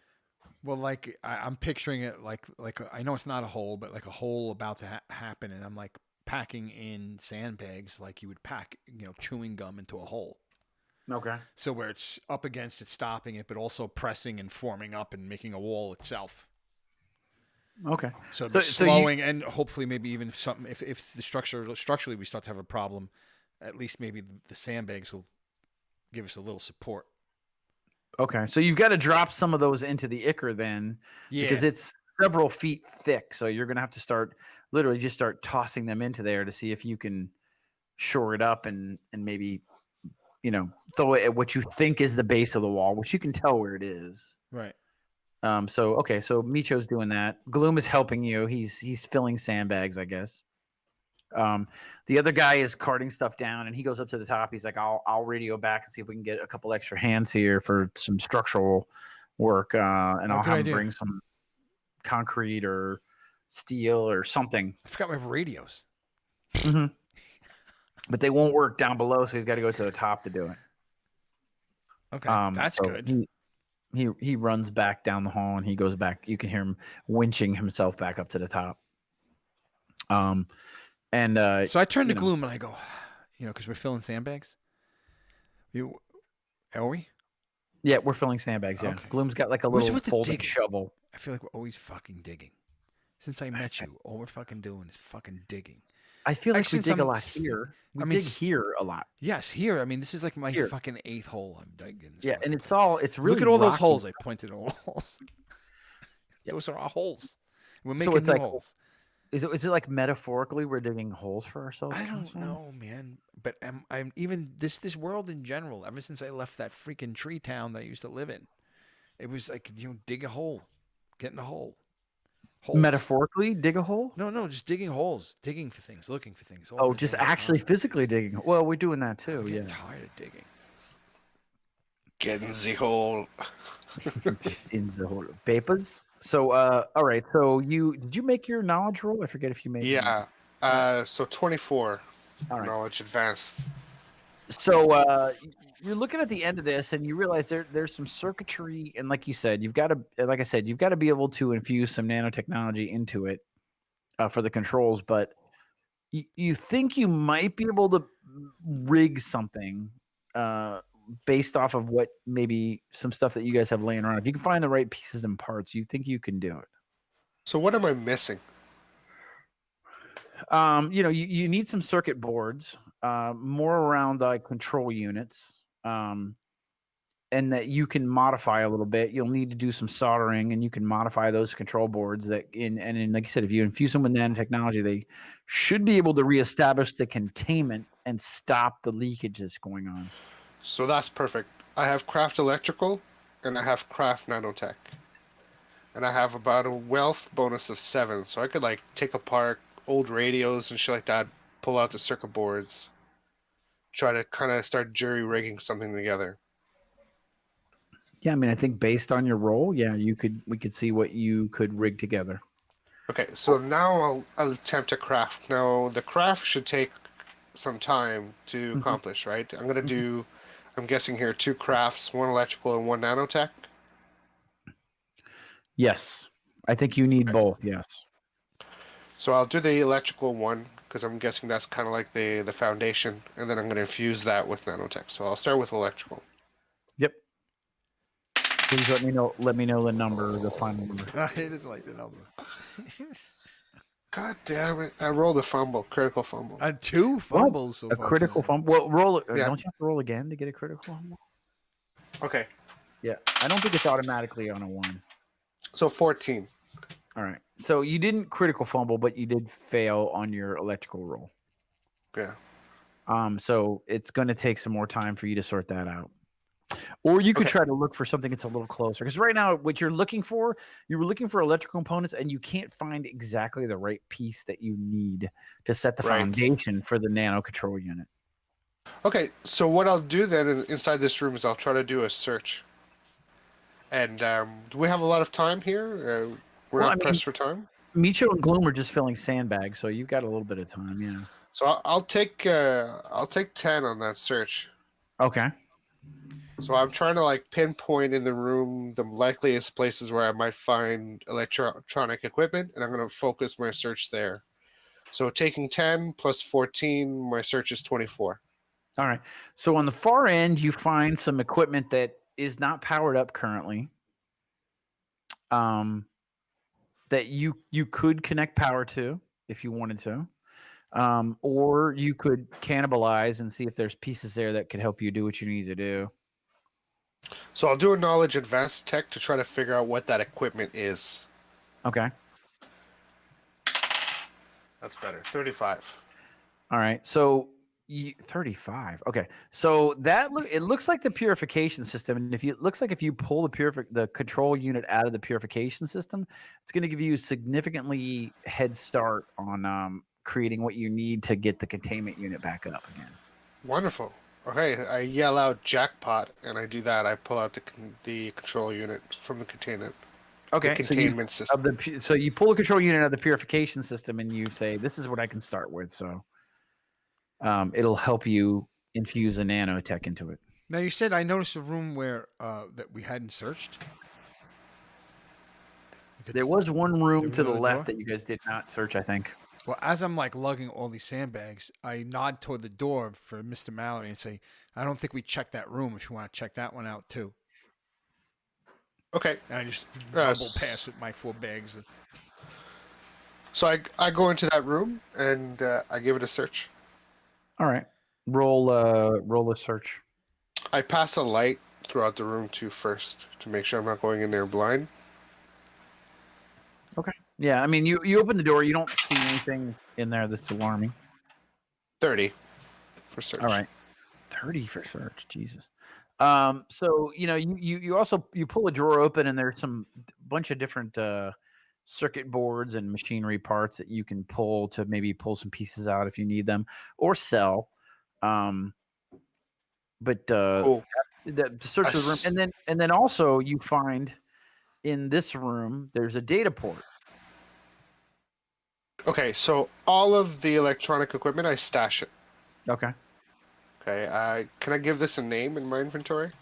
Well, like I'm picturing it like I know it's not a hole, but like a hole about to happen, and I'm like packing in sandbags like you would pack, chewing gum into a hole. Okay. So where it's up against it, stopping it, but also pressing and forming up and making a wall itself. Okay. So it'd So be so you slowing and hopefully maybe even something. If the structurally we start to have a problem, at least maybe the sandbags will give us a little support. okay. So you've got to drop some of those into the ichor then, because Yeah. it's several feet thick. So you're gonna have to literally just start tossing them into there to see if you can shore it up and maybe throw it at what you think is the base of the wall, which you can tell where it is. Right. So okay, so Meecho's doing that. Glume is helping you. He's filling sandbags, I guess. The other guy is carting stuff down, and he goes up to the top. He's like, "I'll radio back and see if we can get a couple extra hands here for some structural work, and Oh, I'll good have him idea. bring some concrete or steel or something." I forgot we have radios. Mm-hmm. But they won't work down below, so he's got to go to the top to do it. Okay, that's So good. he runs back down the hall, and he goes back. You can hear him winching himself back up to the top. And So I turn to Gloom and I go, because we're filling sandbags. Are we? yeah, we're filling sandbags. Yeah, Okay. Gloom's got like a What's little with the folding digging? shovel. I feel like we're always fucking digging. Since I met you, all we're fucking doing is fucking digging. I feel like we since dig a I'm lot s- here. We I mean, dig here a lot. Yes, here. I mean, this is like my Here. fucking 8th hole I'm digging. Yeah, and it's really Look at all those rocky. holes. I pointed at all holes. Yep. Those are our holes. We're So making it's new like, holes. is it like metaphorically we're digging holes for ourselves? I don't constantly? know, man. But I'm even this world in general. Ever since I left that freaking tree town that I used to live in, it was like dig a hole, get in a hole. Holes. Metaphorically dig a hole? No, just digging holes, digging for things, looking for things. Oh, just actually physically digging. Well, we're doing that too. I'm Yeah. getting tired of digging. Get in the hole. In the hole. Papers. So, all right. So did you make your knowledge roll? I forget if you made. Yeah. So 24. All right. Knowledge advanced. So you're looking at the end of this, and you realize there's some circuitry, and like I said, you've got to be able to infuse some nanotechnology into it for the controls. But you think you might be able to rig something based off of what maybe some stuff that you guys have laying around. If you can find the right pieces and parts, you think you can do it. So what am I missing? You need some circuit boards, more around control units. and that you can modify a little bit. You'll need to do some soldering, and you can modify those control boards like you said, if you infuse them with nanotechnology, they should be able to reestablish the containment and stop the leakage that's going on. So that's perfect. I have craft electrical, and I have craft nanotech. And I have about a wealth bonus of 7, so I could like take apart old radios and shit like that, pull out the circuit boards, try to kind of start jury rigging something together. Yeah, I mean, I think based on your role, yeah, we could see what you could rig together. Okay, so now I'll attempt to craft. Now the craft should take some time to accomplish, right? I'm gonna do, I'm guessing here, 2 crafts, 1 electrical and 1 nanotech. Yes, I think you need both. Yes. So I'll do the electrical one because I'm guessing that's kind of like the foundation, and then I'm going to infuse that with nanotech. So I'll start with electrical. Yep. Please let me know the number, the final number. It is like the number. God damn it! I rolled a fumble, critical fumble. 2 fumbles so A far. critical fumble. Well, roll it. Yeah. Don't you have to roll again to get a critical fumble? Okay, Yeah, I don't think it's automatically on a 1. so 14. All right. So you didn't critical fumble, but you did fail on your electrical roll. Yeah. So it's going to take some more time for you to sort that out. Or you could Okay. try to look for something that's a little closer. Because right now, what you're looking for, you were looking for electrical components, and you can't find exactly the right piece that you need to set the Right. foundation for the nano control unit. Okay, so what I'll do then inside this room is I'll try to do a search. And do we have a lot of time here? We're Well, not I mean- pressed for time. Meecho and Glume are just filling sandbags, so you've got a little bit of time. Yeah. So I'll take 10 on that search. Okay. So I'm trying to like pinpoint in the room the likeliest places where I might find electronic equipment, and I'm going to focus my search there. So taking 10 plus 14, my search is 24. All right. So on the far end, you find some equipment that is not powered up currently. That you could connect power to if you wanted to. Or you could cannibalize and see if there's pieces there that could help you do what you need to do. So I'll do a knowledge advanced tech to try to figure out what that equipment is. Okay. That's better. 35. All right. So 35. Okay. So it looks like the purification system, and it looks like if you pull the control unit out of the purification system, it's going to give you significantly head start on creating what you need to get the containment unit back up again. Wonderful. Okay, I yell out jackpot, and I do that. I pull out the control unit from the containment. Okay. The containment system. So you pull a control unit out of the purification system, and you say, "This is what I can start with." So it'll help you infuse a nanotech into it. Now you said I noticed a room where that we hadn't searched. There was one room to the another left door? that you guys did not search, I think. Well, as I'm like lugging all these sandbags, I nod toward the door for Mr. Mallory and say, "I don't think we checked that room. If you want to check that one out too." Okay. And I just rumble past with my 4 bags. So I go into that room, and I give it a search. All right. Roll a search. I pass a light throughout the room too first to make sure I'm not going in there blind. Okay. Yeah, I mean, you open the door, you don't see anything in there that's alarming. 30 for search. All right. 30 for search. Jesus. So you also pull a drawer open, and there's some bunch of different circuit boards and machinery parts that you can pull to maybe pull some pieces out if you need them or sell. But Cool. the search of the room, and then also you find in this room there's a data port. Okay, so all of the electronic equipment, I stash it. Okay. Okay, can I give this a name in my inventory?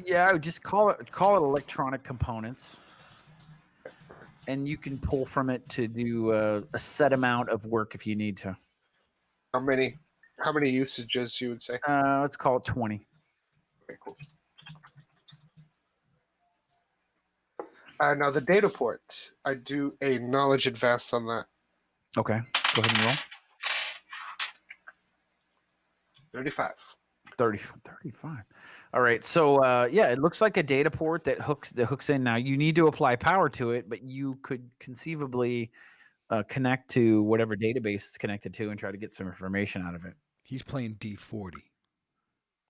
Yeah, I would just call it electronic components, and you can pull from it to do a set amount of work if you need to. How many usages you would say? Let's call it 20. Okay, cool. Now the data port, I do a knowledge advanced on that. Okay, go ahead and roll. 35. 35. All right. So yeah, it looks like a data port that hooks in. Now you need to apply power to it, but you could conceivably connect to whatever database it's connected to and try to get some information out of it. He's playing D40.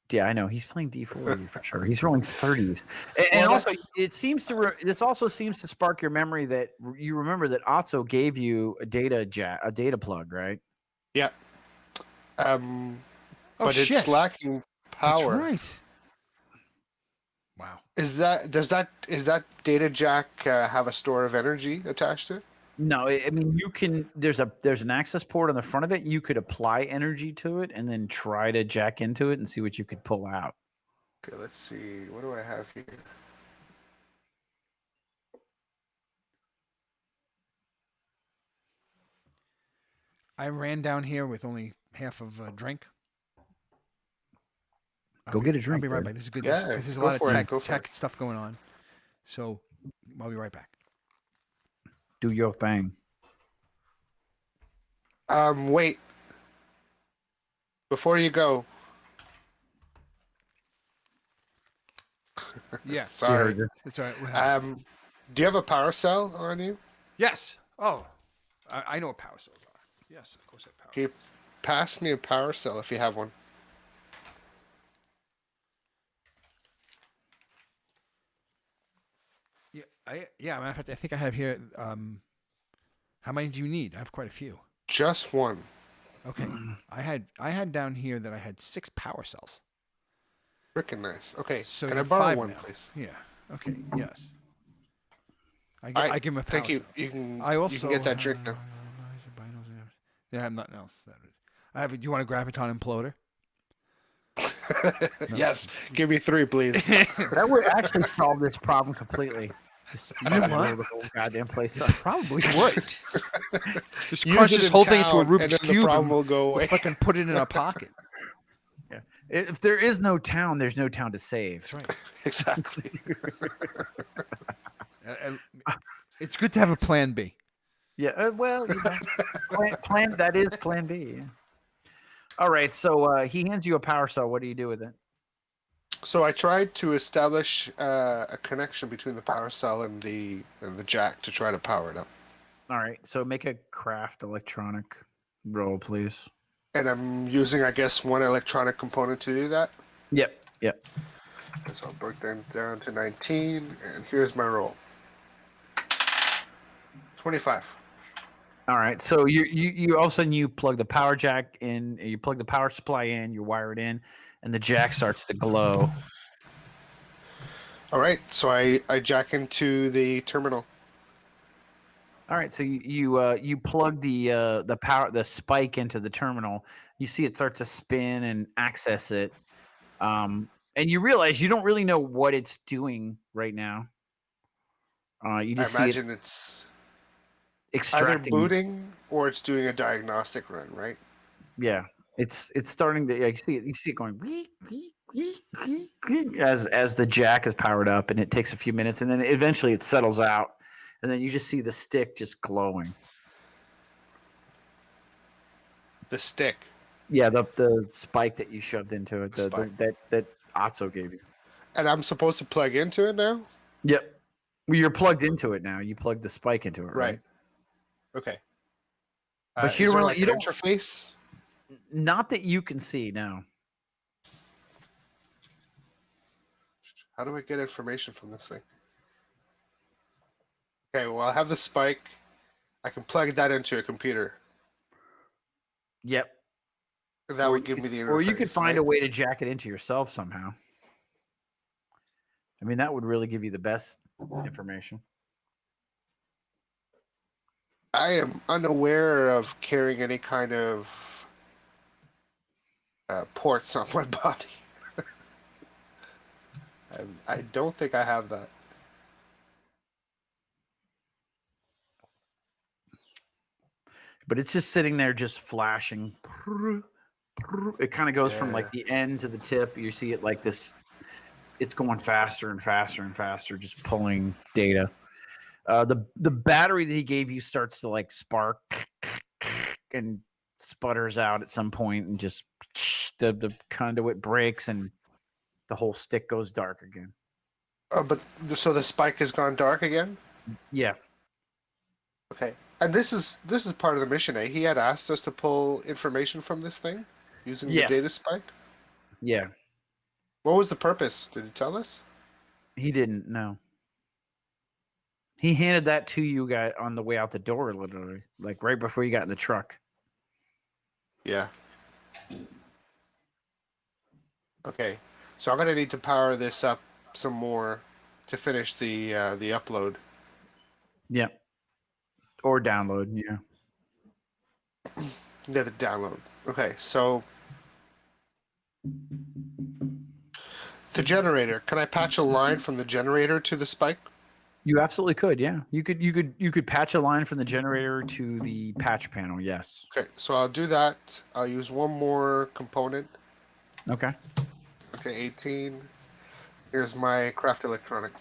Yeah, I know. He's playing D40 for sure. He's rolling 30s. And Well, also, that's- it seems to this also seems to spark your memory that you remember that Otso gave you a data plug, right? Yeah. Oh, But shit. it's lacking power. That's right. Wow. Is that data jack have a store of energy attached to it? No, I mean you can. There's an access port on the front of it. You could apply energy to it and then try to jack into it and see what you could pull out. Okay, let's see. What do I have here? I ran down here with only half of a drink. Go get a drink. I'll be right bud. back. This is good. Yeah, This is a go lot of for it, tech, go for tech it. stuff going on. So I'll be right back. Do your thing. Wait. Before you go. Yes. Sorry. That's all right. What happened? Do you have a power cell on you? Yes. Oh, I know what power cells are. Yes, of course I have power. Can you pass me a power cell if you have one? Matter of fact, I think I have here. How many do you need? I have quite a few. Just one. Okay, I had down here that I had 6 power cells. Freaking nice. Okay, So can you I have borrow 5 one, now. please? Yeah. Okay. Yes. I All right, give him a power thank you. cell. You can. I also you can get that drink now. Yeah, I have nothing else. I have. Do you want a graviton imploder? Yes, give me 3, please. That would actually solve this problem completely. Just You know what? blow the whole goddamn place up. Probably would. Just Use crush it this in whole thing into a town, Rubik's and then the cube problem and will go we'll away. fucking put it in our pocket. Yeah. If there is no town, there's no town to save. That's right. Exactly. And it's good to have a plan B. Yeah. Well, you know, plan that is plan B. Yeah. All right. So he hands you a power cell. What do you do with it? So I tried to establish a connection between the power cell and the jack to try to power it up. All right. So make a craft electronic roll, please. And I'm using, I guess, one electronic component to do that. Yep. So I'll break them down to 19, and here's my roll. 25. All right. So you all of a sudden you plug the power jack in, you plug the power supply in, you wire it in, and the jack starts to glow. All right, so I jack into the terminal. All right, so you plug the spike into the terminal. You see it starts to spin and access it, and you realize you don't really know what it's doing right now. You just I see imagine it it's extracting. either booting or it's doing a diagnostic run, right? Yeah, it's starting to. Yeah, you see it going wee, wee, wee, wee, wee, as the jack is powered up, and it takes a few minutes, and then eventually it settles out. And then you just see the stick just glowing. The stick. Yeah, the spike that you shoved into it, that Otso gave you. And I'm supposed to plug into it now? Yep. Well, you're plugged into it now. You plugged the spike into it, right? Okay. But you is don't there really- you an don't- interface? Not that you can see now. How do I get information from this thing? Okay, well, I have the spike. I can plug that into a computer. Yep. And that would give me the interface. Or you could find right? a way to jack it into yourself somehow. I mean, that would really give you the best information. I am unaware of carrying any kind of ports on my body. I don't think I have that. But it's just sitting there just flashing. It kind of goes from like the end to the tip. You see it like this. It's going faster and faster and faster, just pulling data. The battery that he gave you starts to like spark and sputters out at some point and just the conduit breaks and the whole stick goes dark again. But so the spike has gone dark again. Yeah. Okay, and this is part of the mission. Eh? He had asked us to pull information from this thing using the data spike. Yeah. What was the purpose? Did he tell us? He didn't know. He handed that to you guys on the way out the door, literally, like right before you got in the truck. Yeah. Okay, so I'm gonna need to power this up some more to finish the upload. Yeah. Or download, yeah. Yeah, the download. Okay, so the generator. Can I patch a line from the generator to the spike? You absolutely could, yeah. You could patch a line from the generator to the patch panel, yes. Okay, so I'll do that. I'll use one more component. Okay. Okay, 18. Here's my craft electronic.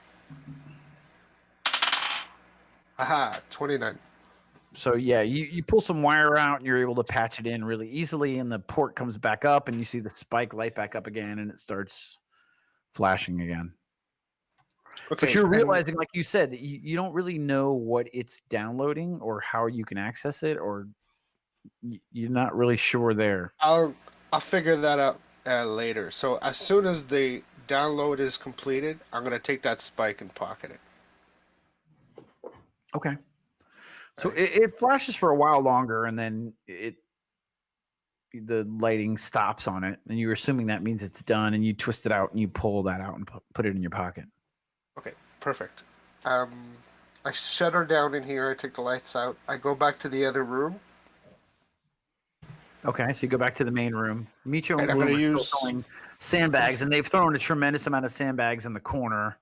Aha, 29. So yeah, you pull some wire out and you're able to patch it in really easily, and the port comes back up and you see the spike light back up again and it starts flashing again. Okay, But you're realizing, like you said, that you don't really know what it's downloading or how you can access it, or you're not really sure there. I'll figure that out later. So as soon as the download is completed, I'm gonna take that spike and pocket it. Okay. So it flashes for a while longer, and then the lighting stops on it, and you're assuming that means it's done, and you twist it out and you pull that out and put it in your pocket. Okay, perfect. I shut her down in here. I take the lights out. I go back to the other room. Okay, so you go back to the main room. Meecho and I'm going to Glume are use throwing sandbags, and they've thrown a tremendous amount of sandbags in the corner.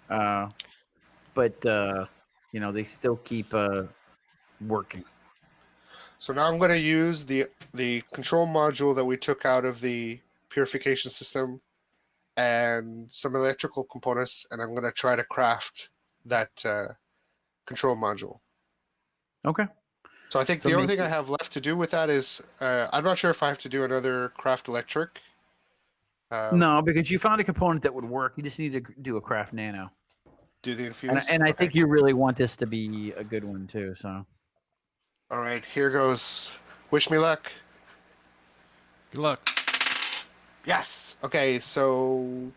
But they still keep working. So now I'm going to use the control module that we took out of the purification system and some electrical components, and I'm going to try to craft that control module. Okay. So I think the only thing I have left to do with that is I'm not sure if I have to do another craft electric. No, because you found a component that would work. You just need to do a craft nano. Do the infuse. And I think you really want this to be a good one too. So. All right, here goes. Wish me luck. Good luck. Yes. Okay, so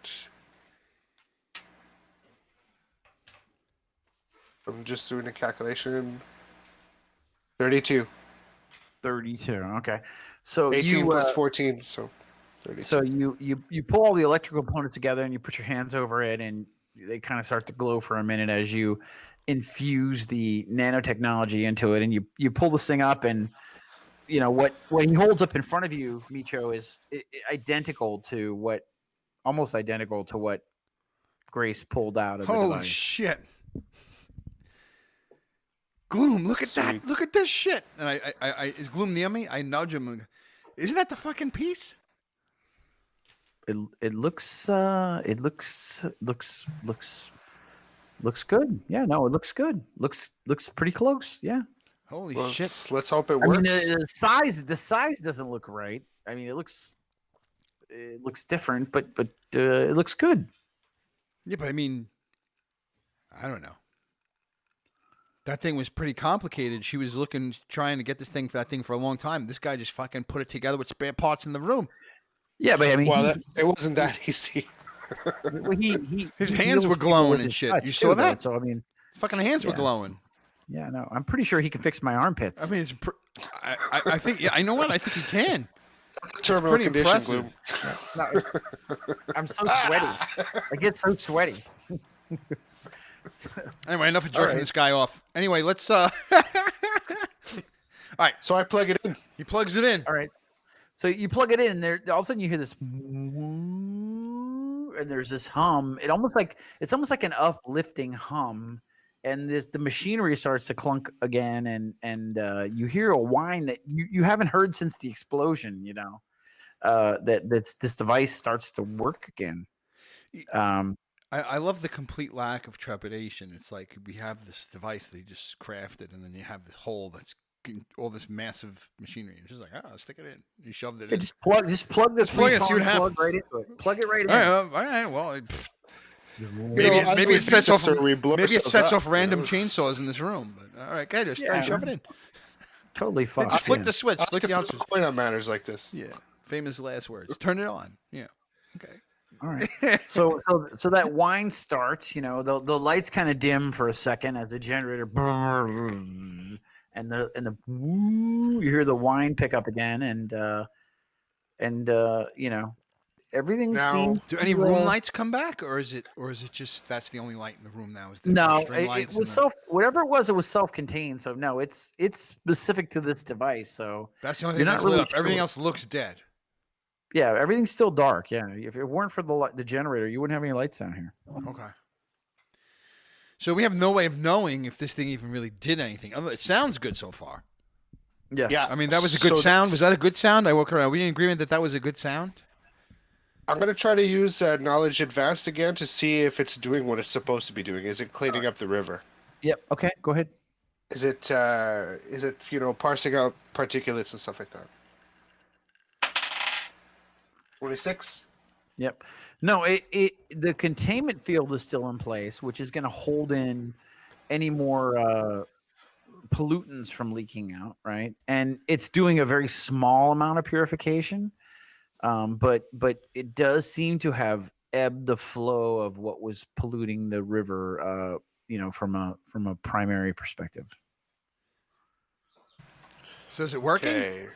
I'm just doing a calculation. 32. 32. Okay. So 18 plus 14, so 32. So you pull all the electrical components together and you put your hands over it, and they kind of start to glow for a minute as you infuse the nanotechnology into it, and you pull this thing up, and what he holds up in front of you, Meecho, is almost identical to what Grace pulled out of the device. Holy shit. Glume, look at that. Look at this shit. And I is Glume near me? I nudge him. Isn't that the fucking piece? It looks good. Yeah, no, it looks good. Looks pretty close. Yeah. Holy shit. Let's hope it works. I mean, the size doesn't look right. I mean, it looks different, but it looks good. Yeah, but I mean, I don't know. That thing was pretty complicated. She was trying to get this thing for a long time. This guy just fucking put it together with spare parts in the room. Yeah, but I mean, it wasn't that easy. His hands were glowing and shit. You saw that? So I mean, fucking hands were glowing. Yeah, no, I'm pretty sure he can fix my armpits. I mean, I think. Yeah, I know what I think he can. That's a terminal condition, Glume. No, I'm so sweaty. I get so sweaty. Anyway, enough of jerking this guy off. Anyway, let's. All right. So I plug it in. He plugs it in. All right. So you plug it in, and there all of a sudden you hear this, and there's this hum. It's almost like an uplifting hum, and the machinery starts to clunk again, and you hear a whine that you haven't heard since the explosion. This device starts to work again. I love the complete lack of trepidation. It's like we have this device that you just crafted, and then you have this hole that's all this massive machinery. And she's like, "Oh, stick it in." You shoved it Yeah, in. just plug the plug it, see what plug happens. right into it. Plug it right in. All right. Well, I maybe it sets off. we blow Maybe it ourselves sets up, off random you know, chainsaws in this room. But all right, okay, just shove it in. Totally fine. Just flick the switch. I Flick like the to on flip switch. a coin on matters like this. Yeah. Famous last words. Turn it on. Yeah. Okay. All right. So that wine starts. You know, the lights kind of dim for a second as the generator, and the you hear the wine pick up again, and you know, everything Now, seems. Do any room lights come back, or is it just that's the only light in the room now? Is the No, string it lights? was whatever it was self-contained. So no, it's specific to this device. So That's the only you're thing not that's lit really up. Everything sure. else looks dead. Yeah, everything's still dark. Yeah, if it weren't for the generator, you wouldn't have any lights down here. Okay. So we have no way of knowing if this thing even really did anything. It sounds good so far. Yes. Yeah. I mean, that was a good So sound. Was that that's- a good sound? I woke around. Are we in agreement that was a good sound? I'm going to try to use Knowledge Advanced again to see if it's doing what it's supposed to be doing. Is it cleaning up the river? Yep. Okay. Go ahead. Is it parsing out particulates and stuff like that? 26. Yep. No, the containment field is still in place, which is going to hold in any more pollutants from leaking out, right? And it's doing a very small amount of purification, but it does seem to have ebbed the flow of what was polluting the river, from a primary perspective. So is it working? Okay.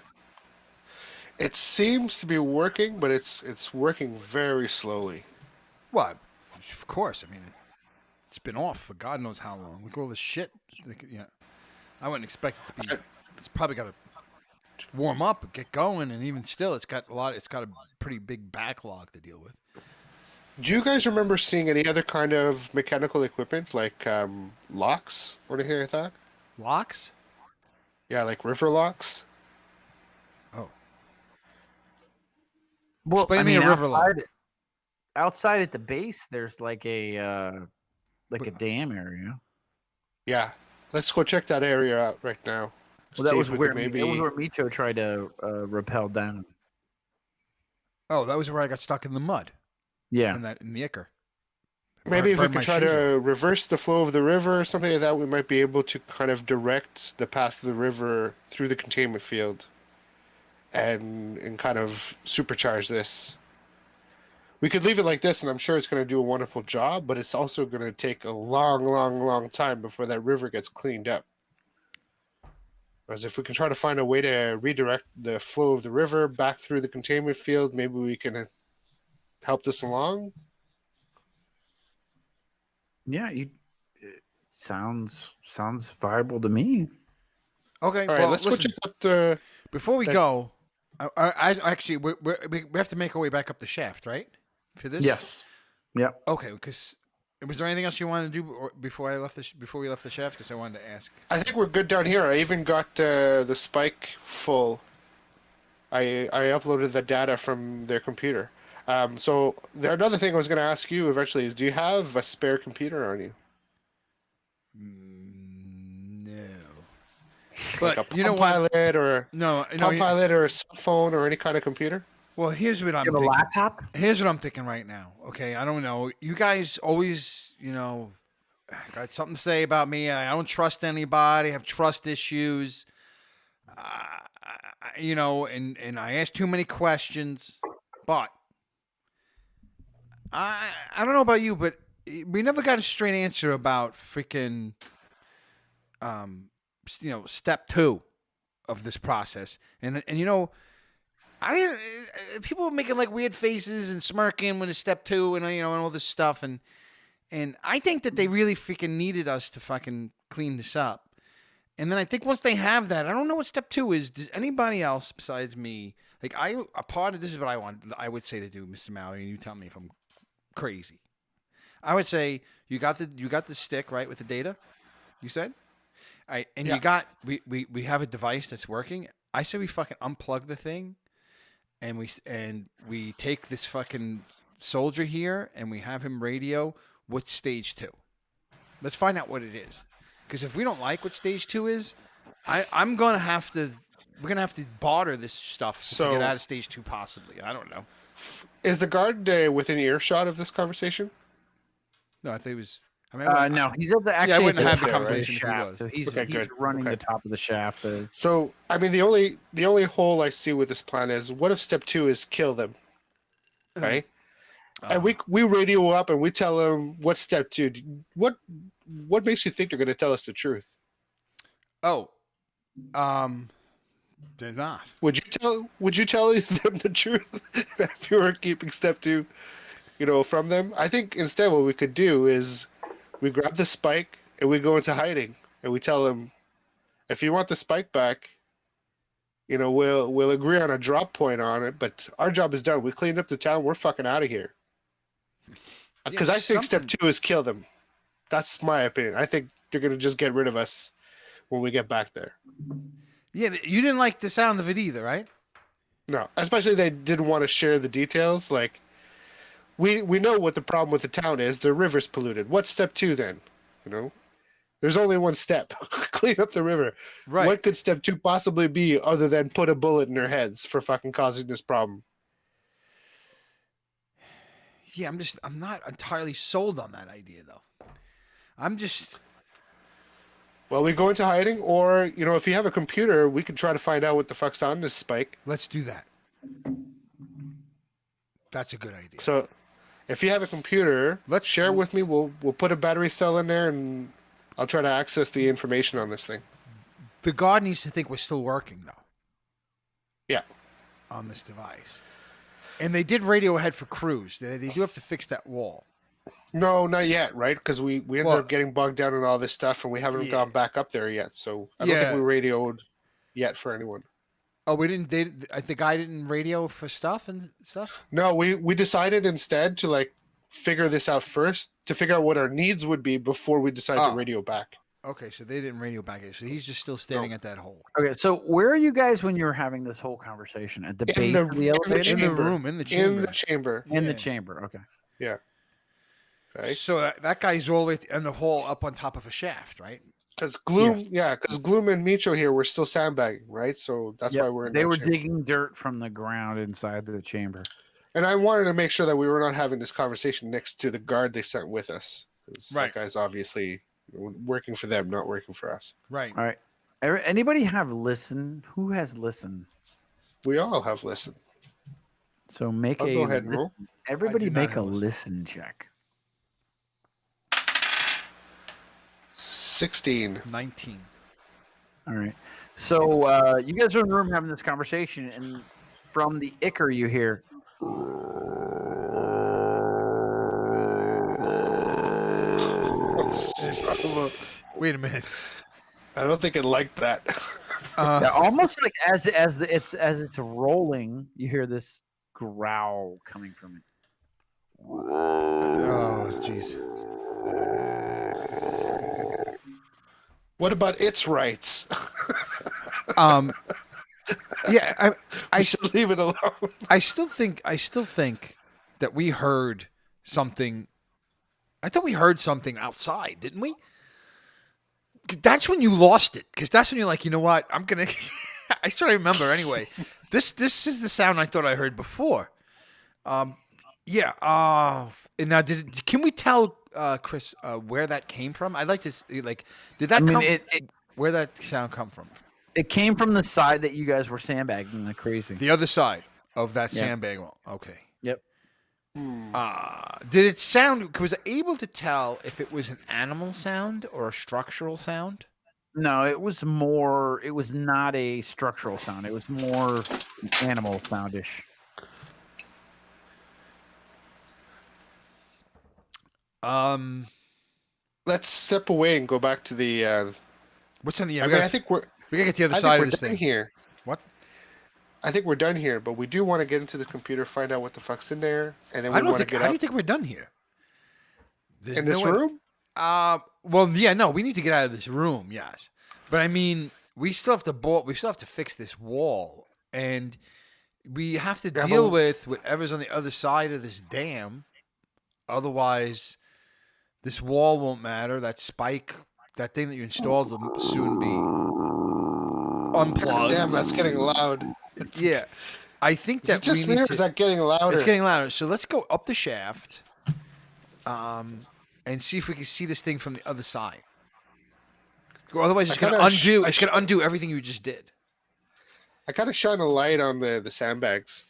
It seems to be working, but it's working very slowly. What? Of course. I mean, it's been off for God knows how long. Look at all this shit. Yeah. I wouldn't expect it to be. It's probably got to warm up and get going, and even still, it's got a pretty big backlog to deal with. Do you guys remember seeing any other kind of mechanical equipment like locks or anything like that? Locks? Yeah, like river locks. Oh. Well, Explain I to me mean, a river lock. outside at the base, there's like a dam area. Yeah, let's go check that area out right now. Well, that See was if we where can maybe. that was where Meecho tried to rappel down. Oh, that was where I got stuck in the mud. Yeah. In the Icker. Maybe if we Burned could my try shoes to reverse the flow of the river or something like that, we might be able to kind of direct the path of the river through the containment field and kind of supercharge this. We could leave it like this, and I'm sure it's going to do a wonderful job, but it's also going to take a long, long, long time before that river gets cleaned up. Whereas if we can try to find a way to redirect the flow of the river back through the containment field, maybe we can help this along. Yeah, it sounds viable to me. Okay. All right, well, let's listen, go check out the. before we go, I actually we have to make our way back up the shaft, right? For this. Yes. Yep. Okay. Because was there anything else you wanted to do before we left the shaft? Because I wanted to ask. I think we're good down here. I even got the spike full. I uploaded the data from their computer. So another thing I was going to ask you eventually is, do you have a spare computer on you? No. Like But a you know Palm what? Pilot or No. Palm Pilot or a cell phone or any kind of computer? Well, here's what I'm You have a thinking. laptop? Here's what I'm thinking right now. Okay, I don't know. You guys always, got something to say about me. I don't trust anybody. I have trust issues. And I ask too many questions. But I don't know about you, but we never got a straight answer about freaking, step 2 of this process. And people were making like weird faces and smirking when it's step 2 and and all this stuff, and I think that they really freaking needed us to fucking clean this up. And then I think once they have that, I don't know what step 2 is. Does anybody else besides me, like a part of this is what I would say to do, Mr. Mallory, and you tell me if I'm crazy. I would say you got the stick right with the data, you said, all right, and Yeah. we have a device that's working. I say we fucking unplug the thing. And we take this fucking soldier here and we have him radio what's stage 2. Let's find out what it is. Because if we don't like what stage 2 is, I'm gonna have to. We're gonna have to barter this stuff to So- get out of stage 2, possibly. I don't know. Is the guard within earshot of this conversation? No, I think it was. I mean, I wasn't- No, he's at the actually I at wouldn't the have the top of the conversation if he shaft. was. So he's Okay, he's good. running Okay. the top of the shaft. So, I mean, the only hole I see with this plan is, what if step 2 is kill them, right? And we radio up and we tell them what's step 2. What makes you think they're going to tell us the truth? Oh, they're not. Would you tell them the truth if you were keeping step 2, from them? I think instead what we could do is we grab the spike and we go into hiding and we tell them, if you want the spike back, we'll agree on a drop point on it, but our job is done. We cleaned up the town. We're fucking out of here. Because I think step 2 is kill them. That's my opinion. I think they're going to just get rid of us when we get back there. Yeah, you didn't like the sound of it either, right? No, especially they didn't want to share the details. Like, we know what the problem with the town is. The river's polluted. What's step 2 then? There's only one step. Clean up the river. Right. What could step 2 possibly be other than put a bullet in their heads for fucking causing this problem? Yeah, I'm not entirely sold on that idea, though. Well, we go into hiding, or, if you have a computer, we can try to find out what the fuck's on this spike. Let's do that. That's a good idea. So, if you have a computer, let's share it with me. We'll put a battery cell in there, and I'll try to access the information on this thing. The guard needs to think we're still working, though. Yeah. On this device. And they did radio ahead for crews. They do have to fix that wall. No, not yet, right? Because we ended up getting bogged down in all this stuff, and we haven't gone back up there yet. So I don't think we radioed yet for anyone. Oh, we didn't. The guy didn't radio for stuff and stuff. No, we decided instead to figure this out first, to figure out what our needs would be before we decide to radio back. Okay, so they didn't radio back. So he's just still standing at that hole. Okay, so where are you guys when you were having this whole conversation? At the base of the elevator? In the room. In the chamber. In the chamber. Okay. Yeah. Okay. So that guy's all the way in the hole up on top of a shaft, right? Because Glume and Meecho here were still sandbagging, right? So that's why we're in They were chamber. digging dirt from the ground inside the chamber. And I wanted to make sure that we were not having this conversation next to the guard they sent with us. Right. That guy's obviously working for them, not working for us. Right. All right. Anybody have listen? Who has listen? We all have listened. So make I'll go ahead and roll. Everybody I do not make a have listen. listen check. 16. 19. All right. So you guys are in the room having this conversation, and from the ichor you hear. Wait a minute. I don't think it liked that. Yeah, almost like as it's rolling, you hear this growl coming from it. Oh, jeez. What about its rights? Yeah, I should leave it alone. I still think that we heard something. I thought we heard something outside, didn't we? That's when you lost it, because that's when you're like, you know what? I'm gonna. I sort of remember anyway. This is the sound I thought I heard before. Yeah. And now, can we tell Chris where that came from? I'd like to did that come? Where that sound come from? It came from the side that you guys were sandbagging like crazy. The other side of that sandbag wall. Okay. Yep. Did it sound? Was I able to tell if it was an animal sound or a structural sound? No, it was more. It was not a structural sound. It was more animal soundish. Let's step away and go back to the. What's on the? I think we gotta get the other I side think of we're this done thing. here. What? I think we're done here, but we do want to get into the computer, find out what the fuck's in there, and then I we don't want to think. get How up do you think we're done here? There's in this no way- room. Well, yeah, no, we need to get out of this room, yes. But I mean, we still have to fix this wall, and we have to Yeah, deal but- with whatever's on the other side of this dam. Otherwise, this wall won't matter. That spike, that thing that you installed will soon be. unplugged. Damn, that's getting loud. Yeah. I think Is that it just we me, need or to. is that getting louder? It's getting louder. So let's go up the shaft, and see if we can see this thing from the other side. Or otherwise, it's going to undo. It's going to undo everything you just did. I gotta shine a light on the sandbags.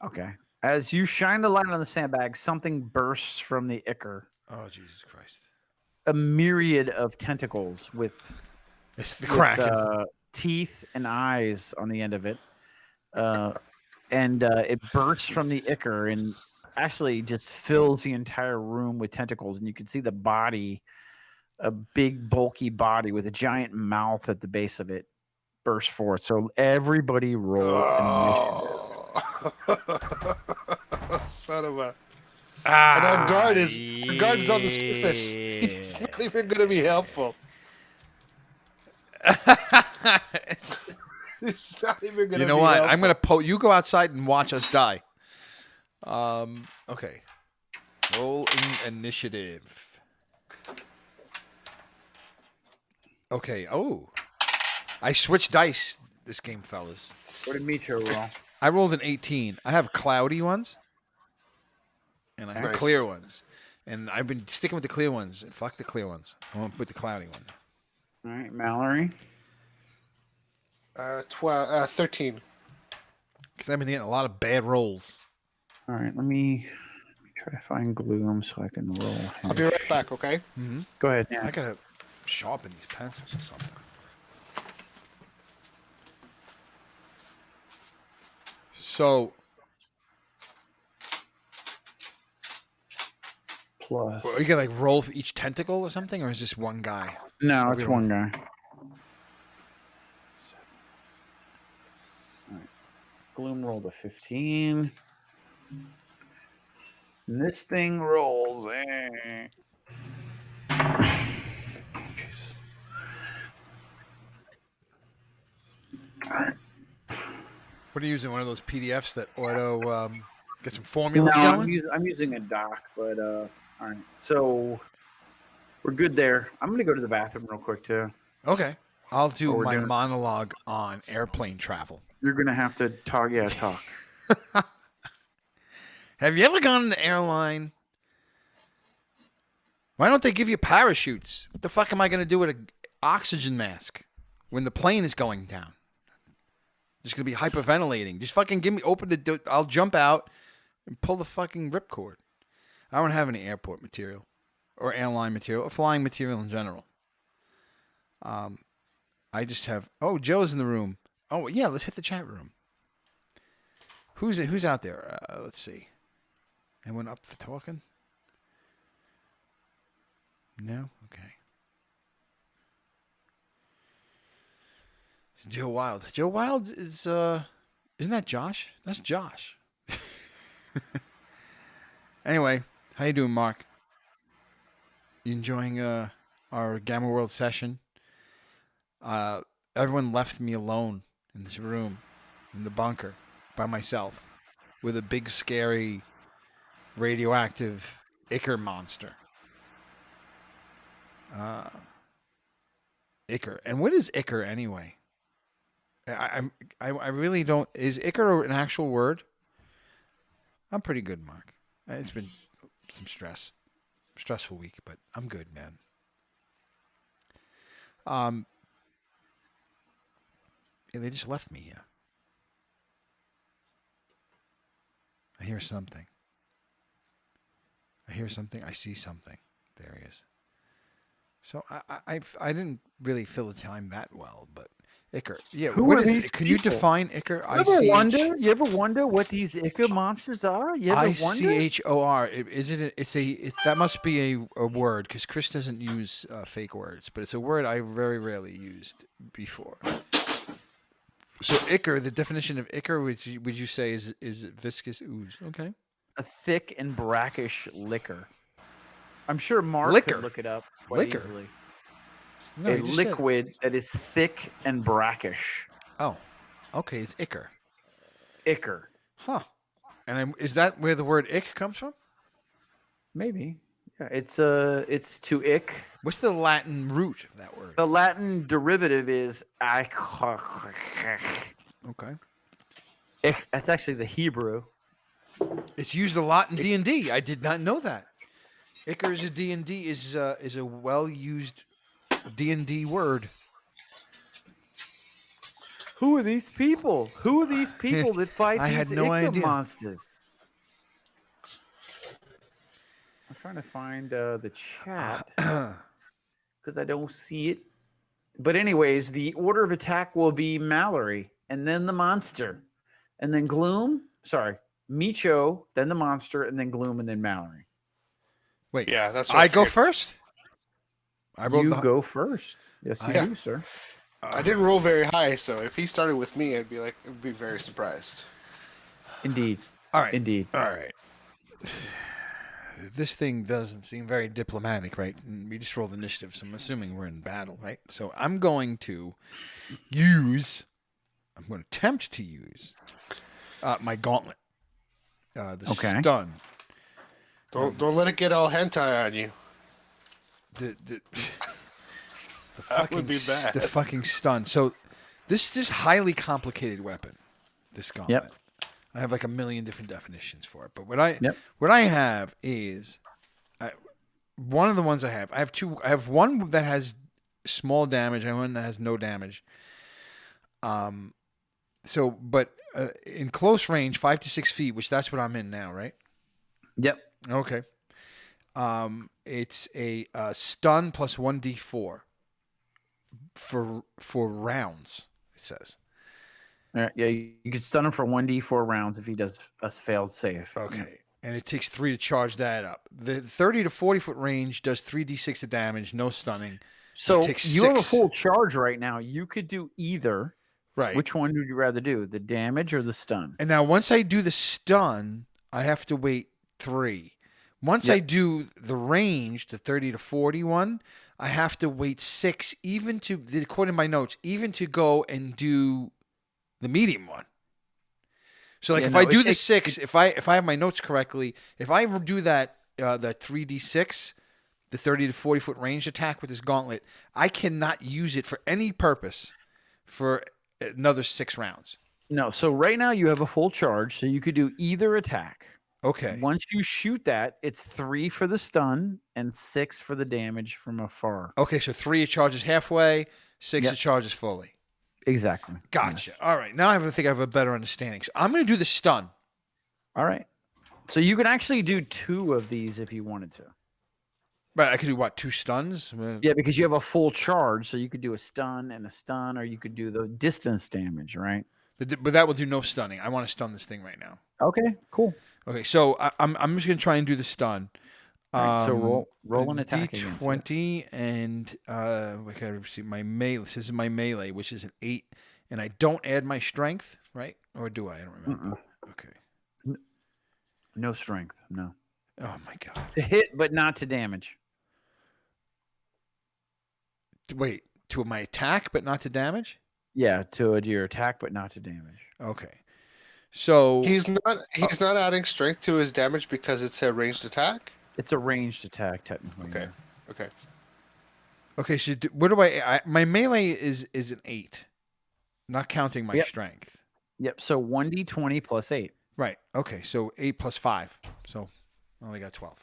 Okay. As you shine the light on the sandbag, something bursts from the ichor. Oh, Jesus Christ. A myriad of tentacles with It's the Kraken. Teeth and eyes on the end of it. And it bursts from the ichor and actually just fills the entire room with tentacles. And you can see the body, a big, bulky body with a giant mouth at the base of it, burst forth. So everybody roll initiative. Son of a... And our guard is on the surface. He's not even going to be helpful. It's not even going to be You know what? helpful. I'm going to you go outside and watch us die. Okay. Rolling initiative. Okay. Oh. I switched dice this game, fellas. What did Meecho roll? I rolled an 18. I have cloudy ones. And I have clear ones. And I've been sticking with the clear ones. Fuck the clear ones. I went with the cloudy one. All right, Mallory. 13. Because I've been getting a lot of bad rolls. All right, let me try to find Glume so I can roll. I'll be right back, okay? Mm-hmm. Go ahead. Yeah. I got to sharpen these pencils or something. So... Plus. Are you gonna like roll for each tentacle or something, or is this one guy? No, it's one guy. All right. Glume rolled a 15. And this thing rolls. What are you using? One of those PDFs that auto get some formulas No, going? I'm using a doc, but all right. So we're good there. I'm gonna go to the bathroom real quick too. Okay, I'll do we're my doing- monologue on airplane travel. You're gonna have to talk. Yeah, talk. Have you ever gone on an airline? Why don't they give you parachutes? What the fuck am I gonna do with an oxygen mask when the plane is going down? Just gonna be hyperventilating. Just fucking open the door. I'll jump out and pull the fucking ripcord. I don't have any airport material or airline material or flying material in general. I just have... Oh, Joe's in the room. Oh, yeah, let's hit the chat room. Who's out there? Let's see. Anyone up for talking? No? Okay. Joe Wild. Joe Wild is... Isn't that Josh? That's Josh. Anyway, how you doing, Mark? You enjoying our Gamma World session? Everyone left me alone in this room, in the bunker, by myself, with a big, scary, radioactive ichor monster. Ichor. And what is ichor anyway? I really don't... Is ichor an actual word? I'm pretty good, Mark. It's been some stressful week, but I'm good, man. Yeah, they just left me here. I hear something. I see something. There he is. So I didn't really fill the time that well, but ichor. Yeah, Who what are is these it? Can you people? define ichor? You ever wonder what these ichor monsters are? You ever wonder? ICHOR. That must be a word, because Chris doesn't use fake words, but it's a word I very rarely used before. So ichor, the definition of ichor, would you say is viscous ooze? Okay. A thick and brackish liquor. I'm sure Mark could look it up quite easily. No, a liquid that is thick and brackish. Oh, okay. It's ichor. Ichor. Huh. And is that where the word ick comes from? Maybe. It's to ick. What's the Latin root of that word? The Latin derivative is ick. Okay. That's actually the Hebrew. It's used a lot in D&D. I did not know that. Icker is a D&D is a well-used D&D word. Who are these people? Who are these people that fight I these had no Icker idea. monsters? I'm trying to find the chat because I don't see it. But anyways, the order of attack will be Mallory, and then the monster, and then Glume. Sorry, Meecho, then the monster, and then Glume, and then Mallory. Wait. Yeah, that's what I go figured. first? You go first. Yes, you do, sir. I didn't roll very high, so if he started with me, I'd be very surprised. Indeed. All right. Indeed. All right. This thing doesn't seem very diplomatic, right? And we just rolled initiative, so I'm assuming we're in battle, right? So I'm going to attempt to use my gauntlet. The stun. Don't let it get all hentai on you. The That would be bad. The fucking stun. So this highly complicated weapon, this gauntlet. Yep. I have like a million different definitions for it, but what I have is one of the ones I have two. I have one that has small damage and one that has no damage. So, but in close range, 5 to 6 feet, which that's what I'm in now, right? Yep. Okay. It's a stun plus 1d4 for rounds. It says. Yeah, you can stun him for 1d4 rounds if he does a failed save. Okay. And it takes 3 to charge that up. The 30 to 40 foot range does 3d6 of damage, no stunning. So you have a 6. full charge right now. You could do either. Right. Which one would you rather do, the damage or the stun? And now once I do the stun, I have to wait 3. Once I do the range, the 30 to 40 one, I have to wait 6, even to, according to my notes, even to go and do the medium one. So like I do the 6, if I have my notes correctly, if I ever do that 3d6, the 30 to 40 foot range attack with this gauntlet, I cannot use it for any purpose for another 6 rounds. No, so right now you have a full charge, so you could do either attack. Okay. Once you shoot that, it's 3 for the stun and 6 for the damage from afar. Okay, so 3 it charges halfway, 6 it charges fully. Exactly. Gotcha. Yes. All right. Now I think I have a better understanding. So I'm going to do the stun. All right. So you can actually do 2 of these if you wanted to. Right. I could do what? 2 stuns? Yeah, because you have a full charge, so you could do a stun, or you could do the distance damage, right? But that will do no stunning. I want to stun this thing right now. Okay, cool. Okay, so I'm just going to try and do the stun. Right, so roll an attack D20 and we gotta see my melee. This is my melee, which is an 8, and I don't add my strength, right? Or do I? I don't remember. Okay. No strength. No. Oh my god. To hit, but not to damage. Wait, to my attack, but not to damage? Yeah, to your attack, but not to damage. Okay. So he's not adding strength to his damage because it's a ranged attack. It's a ranged attack, technically. Okay. Yeah. Okay. Okay. So what do I my melee is an 8, not counting my strength. Yep. So 1d20 plus 8. Right. Okay. So 8 plus 5. So I only got 12.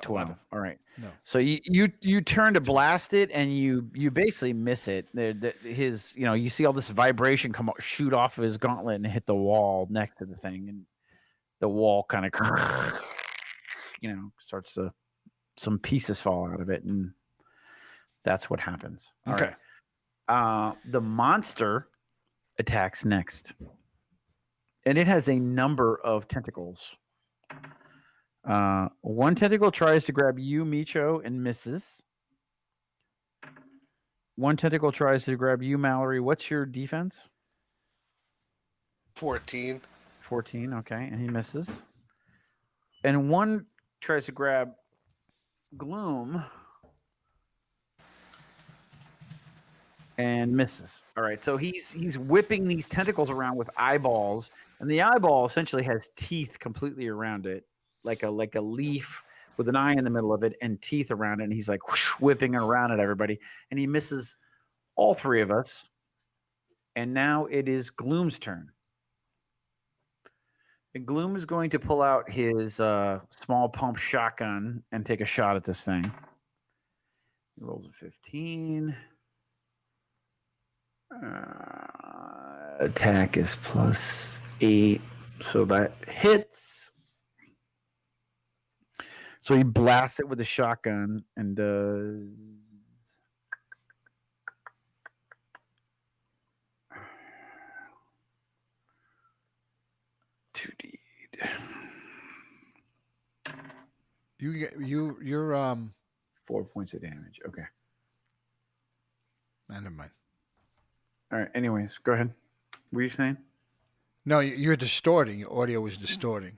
12. 11. All right. No. So you turn to blast it and you basically miss it. You see all this vibration shoot off of his gauntlet and hit the wall next to the thing, and the wall kind of starts to, some pieces fall out of it, and that's what happens. Okay. Right. The monster attacks next, and it has a number of tentacles. One tentacle tries to grab you, Meecho, and misses. One tentacle tries to grab you, Mallory. What's your defense? 14. 14, okay, and he misses. And one tries to grab Glume and misses. All right, so he's whipping these tentacles around with eyeballs, and the eyeball essentially has teeth completely around it, like a leaf with an eye in the middle of it and teeth around it. And he's like whoosh, whipping it around at everybody. And he misses all three of us. And now it is Glume's turn. And Glume is going to pull out his small pump shotgun and take a shot at this thing. He rolls a 15. Attack is +8. So that hits. So he blasts it with a shotgun and does 2d. You're 4 points of damage. Okay. never mind. All right. Anyways, go ahead. What were you saying? No, you're distorting. Your audio was distorting.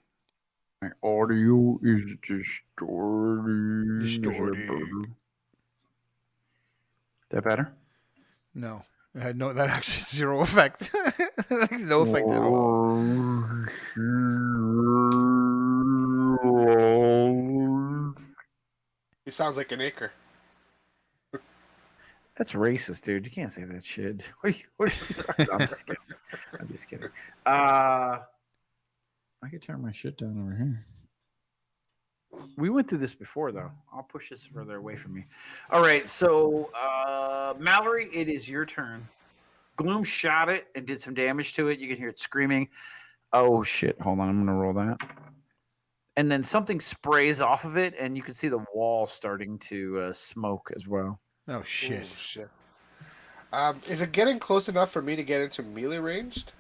My audio is distorting. Distorting. Is that better? No, it had no. That actually zero effect. No effect at all. He sounds like an acre. That's racist, dude. You can't say that shit. What are you talking about? I'm just kidding. I'm just kidding. I could turn my shit down over here. We went through this before, though. I'll push this further away from me. All right, so Mallory, it is your turn. Glume shot it and did some damage to it. You can hear it screaming. Oh, shit. Hold on. I'm going to roll that. And then something sprays off of it, and you can see the wall starting to smoke as well. Oh shit! Ooh, shit. Is it getting close enough for me to get into melee ranged?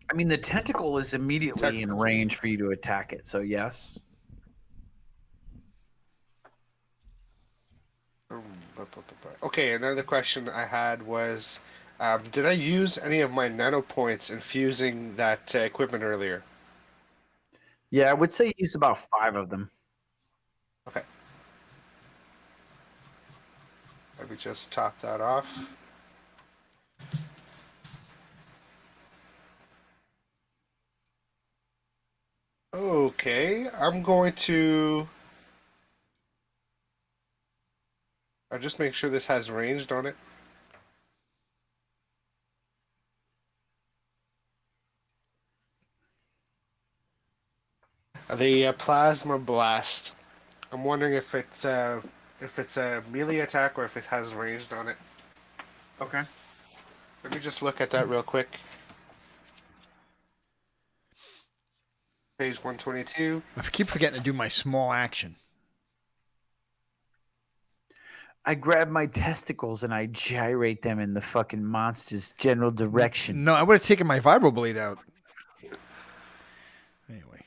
I mean, the tentacle is immediately in range for you to attack it, so yes. Okay, another question I had was, did I use any of my nano points in fusing that equipment earlier? Yeah, I would say use about 5 of them. Okay. Let me just top that off. Okay, I'll just make sure this has ranged on it. The plasma blast. I'm wondering if it's a melee attack or if it has ranged on it. Okay. Let me just look at that real quick. Page 122. I keep forgetting to do my small action. I grab my testicles and I gyrate them in the fucking monster's general direction. No, I would have taken my vibroblade out. Anyway.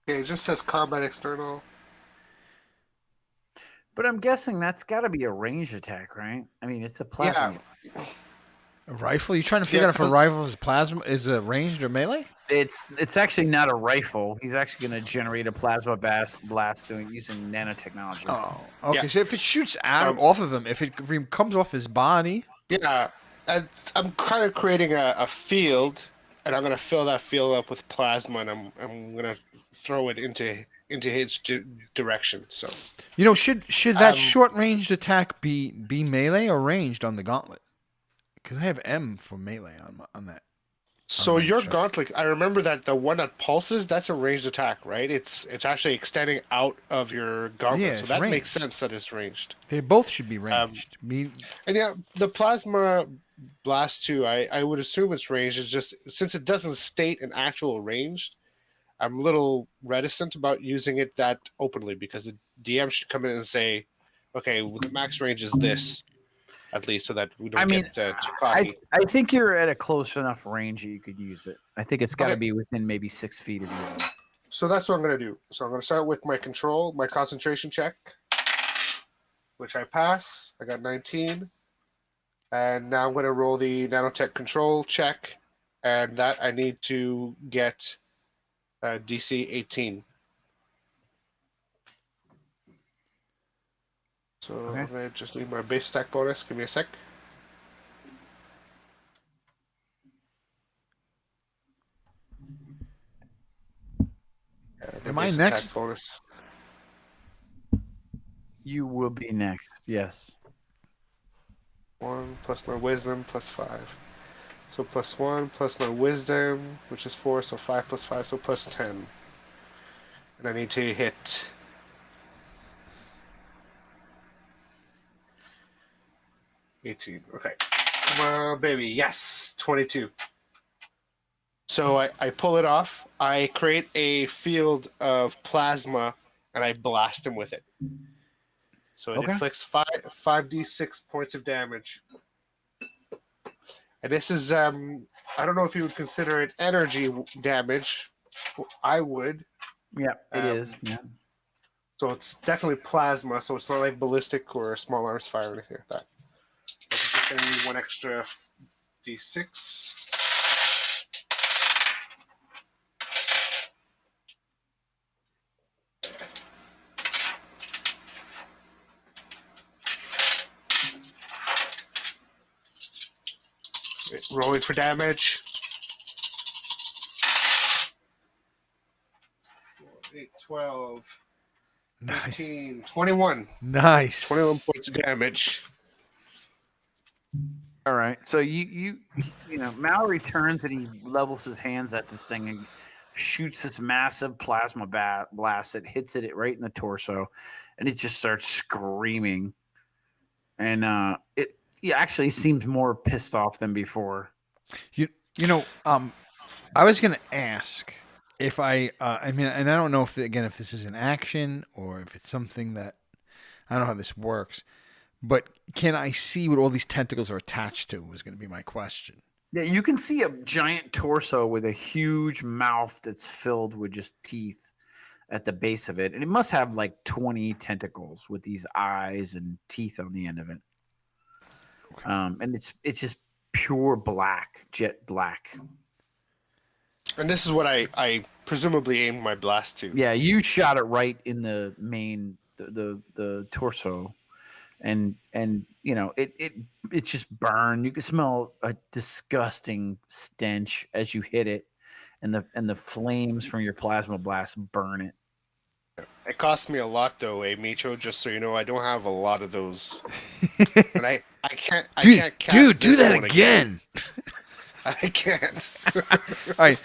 Okay, it just says combat external. But I'm guessing that's got to be a ranged attack, right? I mean, it's a plasma. Yeah. A rifle? You trying to figure out if a rifle is plasma is ranged or melee? It's actually not a rifle. He's actually going to generate a plasma blast using nanotechnology. Oh, okay. Yeah. So if it shoots out off of him, if it comes off his body, Yeah, I'm kind of creating a field, and I'm gonna fill that field up with plasma, and I'm gonna throw it into his direction. So should that short ranged attack be melee or ranged on the gauntlet? Because I have M for melee on that. So your gauntlet, I remember that the one that pulses, that's a ranged attack, right? It's actually extending out of your gauntlet, Yeah, so it's that ranged. makes sense that it's ranged. They both should be ranged. And yeah, the plasma blast too, I would assume it's ranged. It's just since it doesn't state an actual range, I'm a little reticent about using it that openly because the DM should come in and say, okay, well, the max range is this. At least so that we don't get too cocky. I think you're at a close enough range that you could use it. I think it's got to be within maybe 6 feet of you. So that's what I'm going to do. So I'm going to start with my concentration check, which I pass. I got 19. And now I'm going to roll the nanotech control check, and that I need to get DC 18. So I'm going to just need my base stack bonus. Give me a sec. The Am I base next? attack bonus. You will be next. Yes. 1 plus my wisdom plus 5. So +1 plus my wisdom, which is 4, so 5 plus 5, so +10. And I need to hit 18. Okay. Come on, baby. Yes, 22. So I pull it off. I create a field of plasma, and I blast him with it. So it Okay. inflicts 5d6 points of damage. And this is, I don't know if you would consider it energy damage. I would. Yeah, it is. Yeah. So it's definitely plasma, so it's not like ballistic or small arms fire or anything like that. I need 1 extra d6. Rolling for damage. 8, 12, Nice. 15, 21. Nice. 21 points of damage. All right. So you know, Mallory turns and he levels his hands at this thing and shoots this massive plasma blast that hits it right in the torso, and it just starts screaming. And it actually seemed more pissed off than before. You know, I was gonna ask if I mean, and I don't know if if this is an action or if it's something that I don't know how this works, but can I see what all these tentacles are attached to? Was going to be my question. Yeah, you can see a giant torso with a huge mouth that's filled with just teeth at the base of it, and it must have like 20 tentacles with these eyes and teeth on the end of it. Okay. And it's just pure black, jet black. And this is what I presumably aimed my blast to. Yeah, you shot it right in the main the torso, and you know it just burned. You can smell a disgusting stench as you hit it, and the flames from your plasma blast burn it. It cost me a lot though, Meecho, just so you know. I don't have a lot of those. And I can't cast Dude, do this that one again. I can't. All right.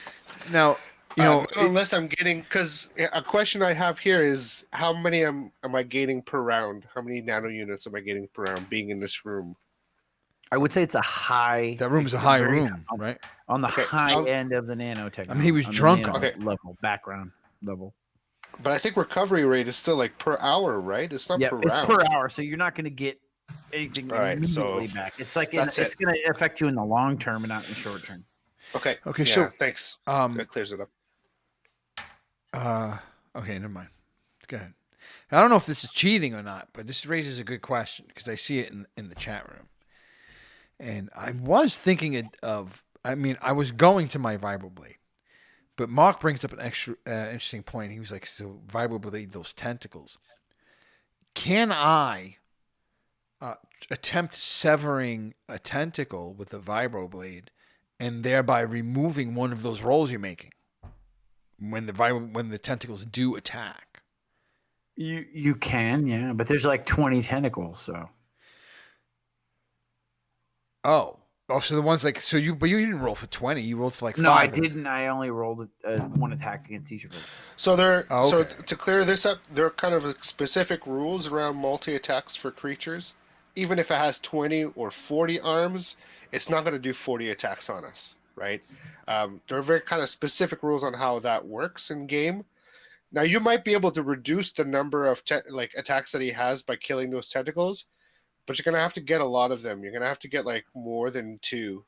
Now, you know, unless I'm getting, because a question I have here is how many am I gaining per round? How many nano units am I getting per round being in this room? I would say it's a high. that room's a it's high very- room, right? on the Okay, high I'll- end of the nanotechnology. I mean, he was on the drunk nano on it. level, background level. But I think recovery rate is still like per hour, right? It's not Yeah, per it's round. per hour, so you're not going to get anything All right, immediately so back. It's like that's it's it. going to affect you in the long term and not in the short term. Okay. Okay, Yeah, so thanks. um, That clears it up. okay, never mind. Let's go ahead. I don't know if this is cheating or not, but this raises a good question because I see it in the chat room, and I was thinking of. I mean, I was going to my vibroblade, but Mark brings up an extra interesting point. He was like, "So vibroblade, those tentacles. Can I attempt severing a tentacle with a vibroblade, and thereby removing one of those rolls you're making when the tentacles do attack?" You can, yeah, but there's like 20 tentacles, so Oh, so the ones like you didn't roll for 20. You rolled for like no, I 5. didn't. I only rolled one attack against each of us. So Oh, so okay. to clear this up, there are kind of specific rules around multi-attacks for creatures. Even if it has 20 or 40 arms, it's not going to do 40 attacks on us, right? There are very kind of specific rules on how that works in game. Now you might be able to reduce the number of attacks that he has by killing those tentacles, but you're going to have to get a lot of them. You're going to have to get like more than 2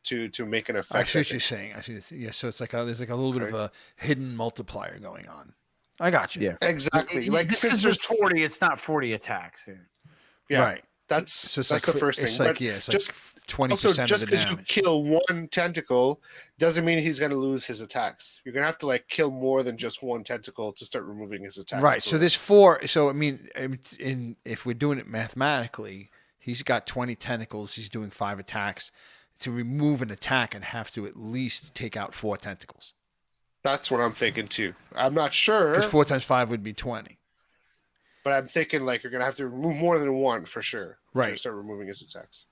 to make an effect. I see what you're saying. I see. Yeah, so it's like there's like a little bit of a hidden multiplier going on. I got you. Yeah, Exactly. Like just since because there's 40, it's not 40 attacks. yeah, Right. that's So it's that's like the first thing. It's like But it's just like 20% also, of just the because you damage. kill one tentacle doesn't mean he's going to lose his attacks. You're going to have to like kill more than just one tentacle to start removing his attacks. Right. So there's 4. So I mean, if we're doing it mathematically, he's got 20 tentacles. He's doing 5 attacks. To remove an attack, and have to at least take out 4 tentacles. That's what I'm thinking too. I'm not sure, Because 4 times 5 would be 20. but I'm thinking like you're gonna have to remove more than one for sure to Right. start removing his attacks.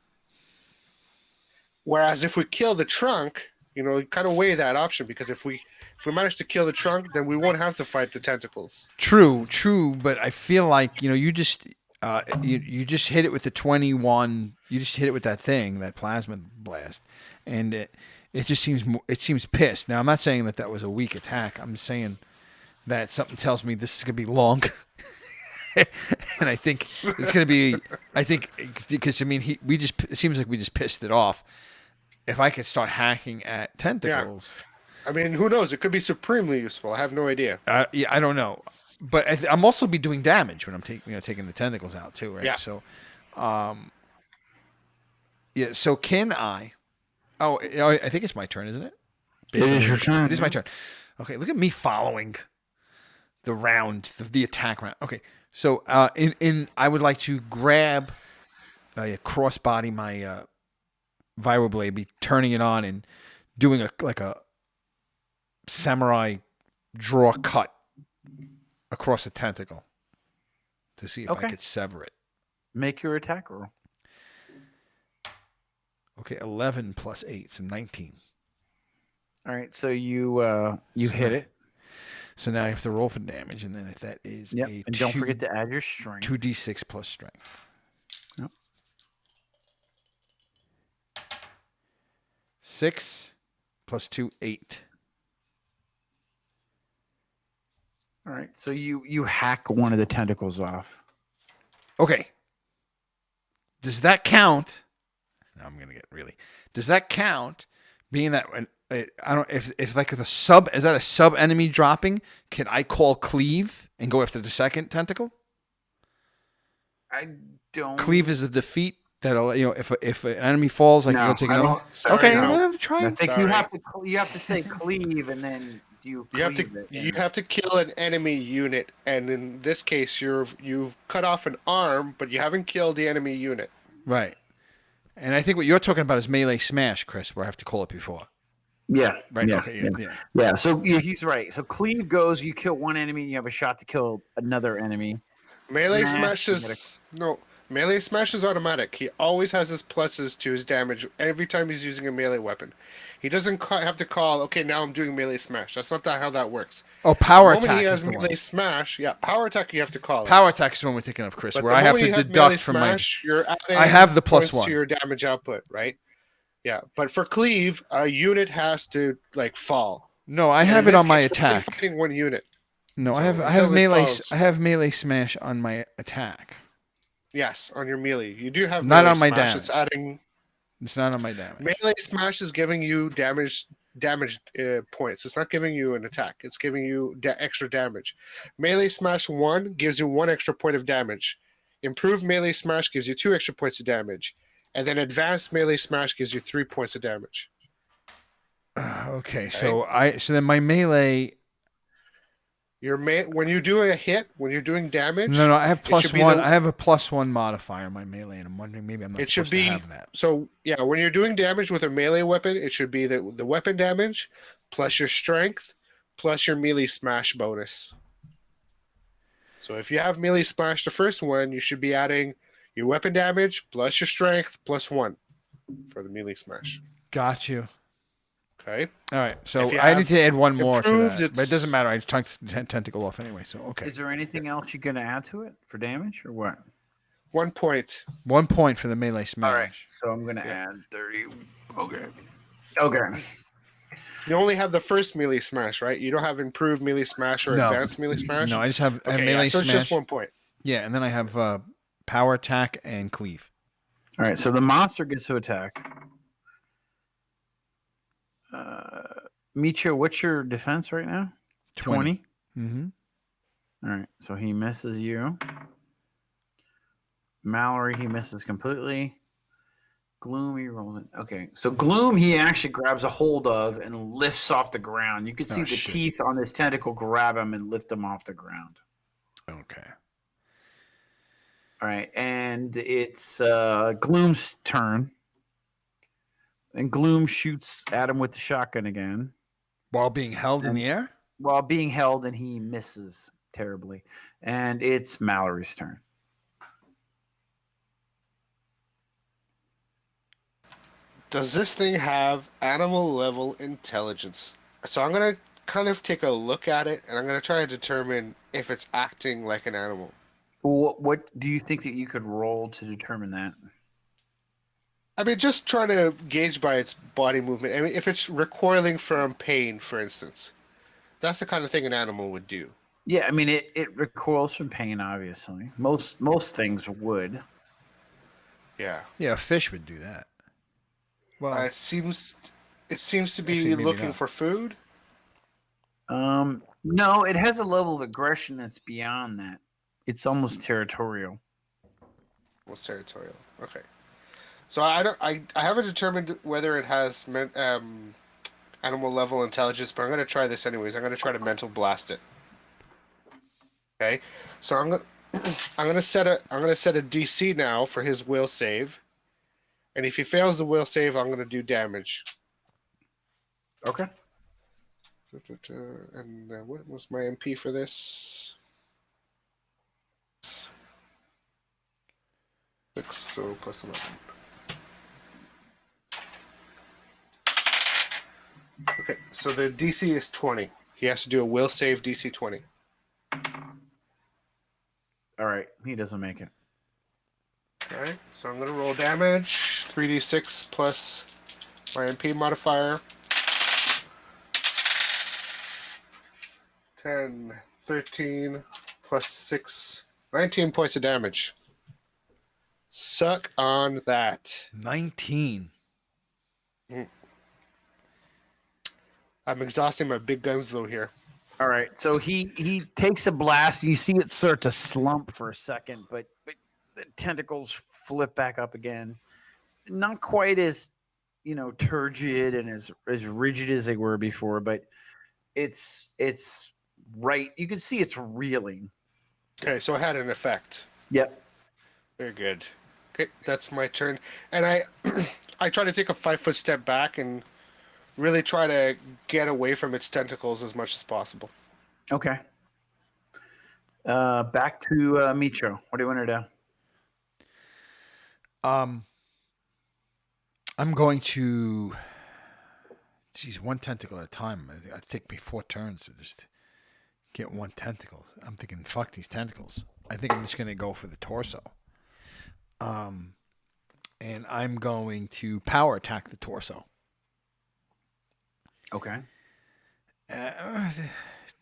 Whereas if we kill the trunk, you kind of weigh that option, because if we manage to kill the trunk, then we won't have to fight the tentacles. True, but I feel like you just you just hit it with the 21. You just hit it with that thing, that plasma blast, and it just seems pissed. Now I'm not saying that was a weak attack. I'm just saying that something tells me this is gonna be long, and I think it's gonna be. I think because it seems like we just pissed it off. If I could start hacking at tentacles. Yeah. I mean, who knows? It could be supremely useful. I have no idea. Yeah, I don't know, but I'm also be doing damage when I'm taking the tentacles out too, right? Yeah. So, yeah. So can I? Oh, I think it's my turn, isn't it? It is your turn. It is my turn. Okay, look at me following the round, the attack round. Okay, so I would like to grab crossbody my vibroblade, be turning it on and doing a samurai draw cut across a tentacle to see if I could sever it. Make your attack roll. Okay, 11 plus 8, so 19. All right, so you hit it. So now I have to roll for damage, and then if that is and don't forget to add your strength. 2d6 plus strength. Yep. 6 plus 2, 8. All right, so you hack one of the tentacles off. Okay. Does that count? Now I'm gonna get really. Does that count? Being that I don't if like the sub is that a sub enemy dropping? Can I call cleave and go after the second tentacle? I don't. Cleave is a defeat. That'll if an enemy falls, I can go take another. Okay, I'm trying. I think you have to say cleave, and then you have to kill an enemy unit, and in this case, you've cut off an arm, but you haven't killed the enemy unit. Right. And I think what you're talking about is melee smash, Chris, where I have to call it before. Yeah. Right. Yeah, Okay. Yeah. Yeah. So he's right. So cleave goes. You kill one enemy, and you have a shot to kill another enemy. Melee smash is Melee smash is automatic. He always has his pluses to his damage every time he's using a melee weapon. He doesn't have to call, okay, now I'm doing melee smash. That's not how that works. Oh, power attack. The moment he has melee smash, power attack you have to call. Power attack is the one we're thinking of, Chris, but where I have to deduct from smash, you're adding I have the plus one to your damage output, right? Yeah, but for cleave, a unit has to fall. No, I have it on my attack. Fighting one unit. No, so I have melee. I have melee smash on my attack. Yes, on your melee. You do have not on my smash. damage. It's not on my damage. Melee smash is giving you damage points. It's not giving you an attack. It's giving you extra damage. Melee smash 1 gives you 1 extra point of damage. Improved melee smash gives you 2 extra points of damage. And then advanced melee smash gives you 3 points of damage. Okay. So then my melee. When you do a hit, when you're doing damage. No, I have +1. I have a +1 modifier on my melee, and I'm wondering maybe I'm not supposed to have that. So yeah, when you're doing damage with a melee weapon, it should be the weapon damage plus your strength plus your melee smash bonus. So if you have melee smash the first one, you should be adding your weapon damage plus your strength plus 1 for the melee smash. Got you. Okay. All right. So I need to add 1 more to that. But it doesn't matter. I took the tentacle off anyway. So okay. Is there anything else you're going to add to it for damage or what? 1 point. 1 point for the melee smash. All right. So I'm going to add 30. Okay. You only have the first melee smash, right? You don't have improved melee smash or advanced melee smash? No, I just have melee smash. So it's just 1 point. Yeah, and then I have power attack and cleave. All right. So the monster gets to attack. Meecho, what's your defense right now? 20? Mm-hmm. All right, so he misses you. Mallory, he misses completely. Glume, he rolls it. Okay, so Glume, he actually grabs a hold of and lifts off the ground. You can see the teeth on this tentacle grab him and lift him off the ground. Okay. All right, and it's Glume's turn. And Glume shoots at him with the shotgun again. While being held in the air? while being held, and he misses terribly. And it's Mallory's turn. Does this thing have animal level intelligence? So I'm gonna kind of take a look at it, and I'm gonna try to determine if it's acting like an animal. What do you think that you could roll to determine that? I mean, just trying to gauge by its body movement. I mean, if it's recoiling from pain, for instance, that's the kind of thing an animal would do. Yeah, I mean it recoils from pain. Obviously, most things would. Yeah. Yeah, a fish would do that. Well, It seems to be Actually, maybe looking not. for food. No, it has a level of aggression that's beyond that. It's almost territorial. What's territorial? Okay. So I haven't determined whether it has animal level intelligence, but I'm gonna try this anyways. I'm gonna try to mental blast it. Okay. So I'm gonna set a DC now for his will save, and if he fails the will save, I'm gonna do damage. Okay. And what was my MP for this? 6, so plus 11. Okay, so the DC is 20. He has to do a will save DC 20. All right, he doesn't make it. Alright, so I'm going to roll damage. 3d6 plus my MP modifier. 10, 13 plus 6, 19 points of damage. Suck on that. 19. I'm exhausting my big guns though here. All right, so he takes a blast. You see it start to slump for a second, but the tentacles flip back up again. Not quite as turgid and as rigid as they were before, but it's right. You can see it's reeling. Okay, so it had an effect. Yep. Very good. Okay, that's my turn. And I I try to take a 5-foot step back and really try to get away from its tentacles as much as possible. Okay. Back to Meecho. What do you want to do? I'm going to. Geez, one tentacle at a time. I take me 4 turns to just get one tentacle. I'm thinking, fuck these tentacles. I think I'm just going to go for the torso. And I'm going to power attack the torso. Okay.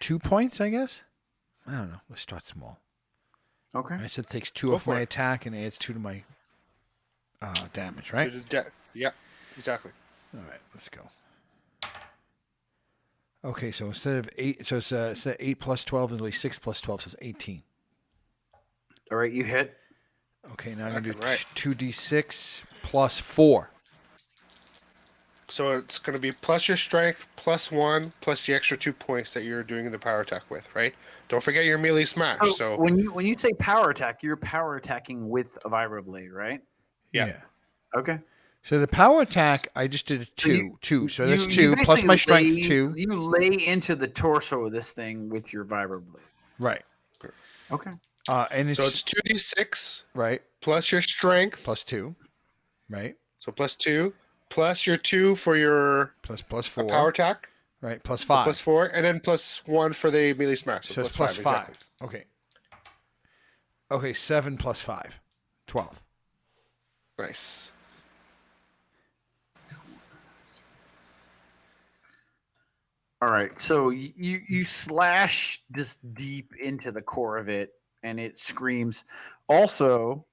2 points, I guess? I don't know. Let's start small. Okay. I said it takes 2 Go off for my it. attack and adds 2 to my damage, right? Yeah, exactly. All right, let's go. Okay, so instead of 8, so it's instead of 8 plus 12, it'll be 6 plus 12, so it's 18. All right, you hit. Okay, now I'm going to do Right. 2d6 plus 4. So it's going to be plus your strength, plus 1, plus the extra 2 points that you're doing the power attack with, right? Don't forget your melee smash. So when you say power attack, you're power attacking with a vibroblade, right? Yeah. Okay. So the power attack, I just did a 2. So that's 2 plus basically my strength, lay- 2. You lay into the torso of this thing with your vibroblade. Right. Okay. And it's, so it's 2d6 right, plus your strength. plus 2, right, So plus 2, plus your 2 for your plus 4, power attack, right, plus 5. plus 4, and then plus 1 for the melee smash. So it's plus 5. Exactly. Okay. Okay, 7 plus 5. 12. Nice. All right. So you slash just deep into the core of it, and it screams. Also,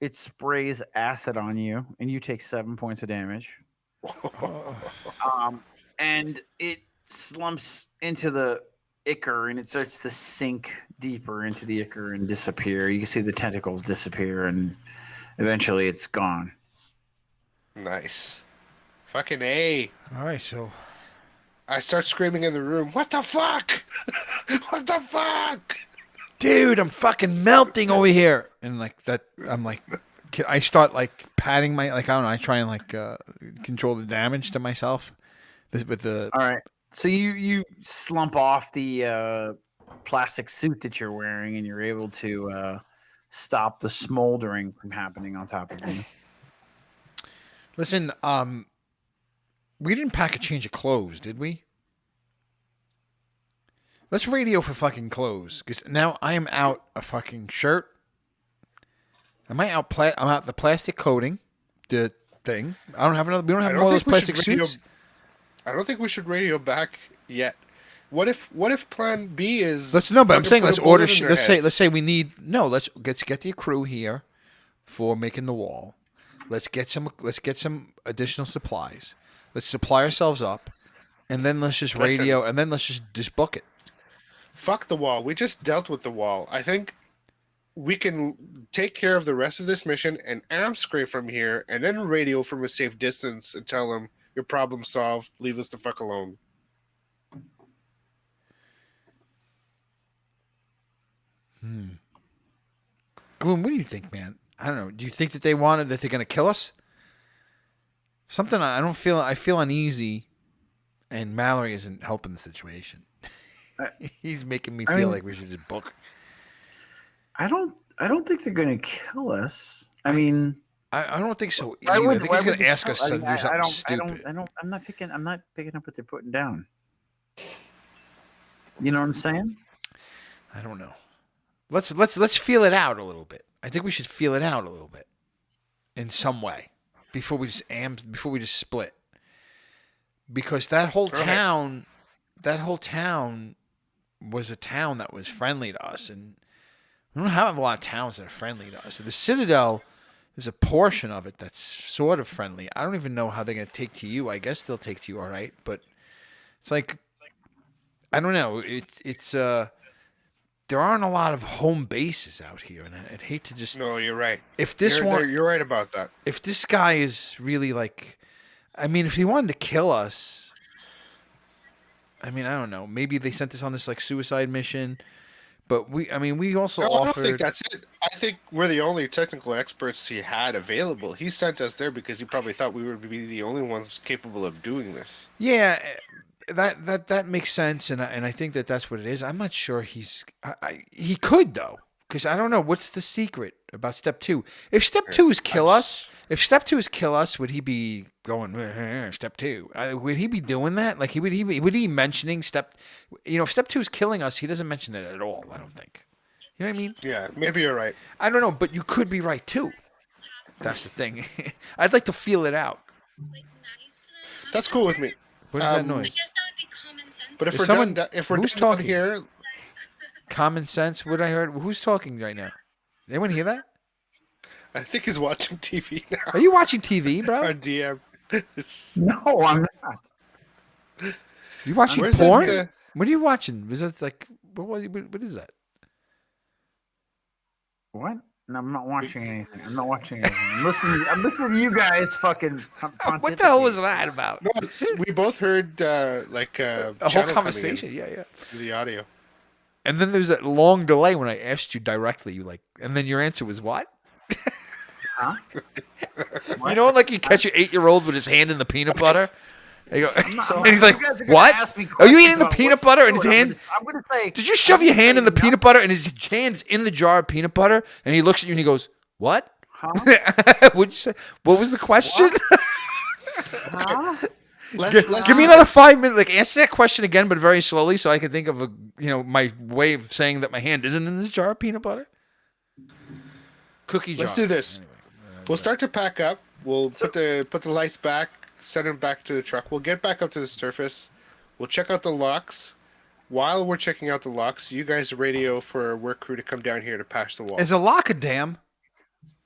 it sprays acid on you, and you take 7 points of damage. And it slumps into the ichor, and it starts to sink deeper into the ichor and disappear. You can see the tentacles disappear, and eventually it's gone. Nice. Fucking A. All right, so I start screaming in the room, what the fuck? What the fuck? dude, I'm fucking melting over here. And like that, I'm like, I start like patting my, like, I don't know, I try and like control the damage to myself with the All right. So you slump off the plastic suit that you're wearing, and you're able to stop the smoldering from happening on top of you. Listen, we didn't pack a change of clothes, did we? Let's radio for fucking clothes, because now I am out a fucking shirt. Am I out? I'm out the plastic coating, the thing. I don't have another. We don't have more of those plastic suits. I don't think we should radio back yet. What if Plan B is? Let's no, but I'm saying let's order. Let's say we need no. Let's get the crew here for making the wall. Let's get some additional supplies. Let's supply ourselves up, and then let's just radio, and then let's just book it. Fuck the wall. We just dealt with the wall. I think we can take care of the rest of this mission and scrape from here, and then radio from a safe distance and tell them your problem solved. Leave us the fuck alone. Glume, what do you think, man? I don't know. Do you think that they're going to kill us? Something I feel uneasy, and Mallory isn't helping the situation. He's making me feel like we should just book. I don't think they're going to kill us. I mean, I don't think so either. I think he's going to ask us to do something stupid. I'm not picking up what they're putting down. You know what I'm saying? I don't know. Let's feel it out a little bit. I think we should feel it out a little bit, in some way, before we just split. Because that whole town was a town that was friendly to us, and we don't have a lot of towns that are friendly to us. The Citadel, there's a portion of it that's sort of friendly. I don't even know how they're going to take to you. I guess they'll take to you all right, but it's like I don't know. It's there aren't a lot of home bases out here, and I'd hate to just. No, you're right. If this you're right about that. If this guy is really like, I mean, if he wanted to kill us, I mean, I don't know. Maybe they sent us on this like suicide mission, but we also offered. I don't think that's it. I think we're the only technical experts he had available. He sent us there because he probably thought we would be the only ones capable of doing this. Yeah. That makes sense, and I think that's what it is. I'm not sure he could though, because I don't know what's the secret about step 2. If step 2 is kill us, would he be going step 2? Would he be doing that? Like would he be mentioning step? If step 2 is killing us, he doesn't mention it at all. I don't think. You know what I mean? Yeah, maybe you're right. I don't know, but you could be right too. That's the thing. I'd like to feel it out. That's cool with me. What is that noise? But if we're who's done talking here, common sense. What I heard. Who's talking right now? Anyone hear that? I think he's watching TV now. Are you watching TV, bro? Our DM. No, I'm not. You watching porn? What are you watching? Was that like what is that? What? No, I'm not watching anything. I'm listening to you guys fucking. What the hell was that about? No, we both heard a whole conversation. Yeah. Through the audio. And then there's that long delay when I asked you directly. And then your answer was what? Huh? You know, like you catch your 8-year-old with his hand in the peanut butter. And he's like, "What? Are you eating the peanut butter in his hand?" I'm gonna say, "Did you shove your hand in the peanut butter?" And his hand's in the jar of peanut butter, and he looks at you and he goes, "What?" Huh? What'd you say? What was the question? Huh? Give me another 5 minutes. Like, answer that question again, but very slowly, so I can think of my way of saying that my hand isn't in this jar of peanut butter. Cookie jar. Let's do this. We'll start to pack up. We'll put the lights back. Send him back to the truck. We'll get back up to the surface. We'll check out the locks. While we're checking out the locks, you guys radio for a work crew to come down here to patch the wall. Is a lock a dam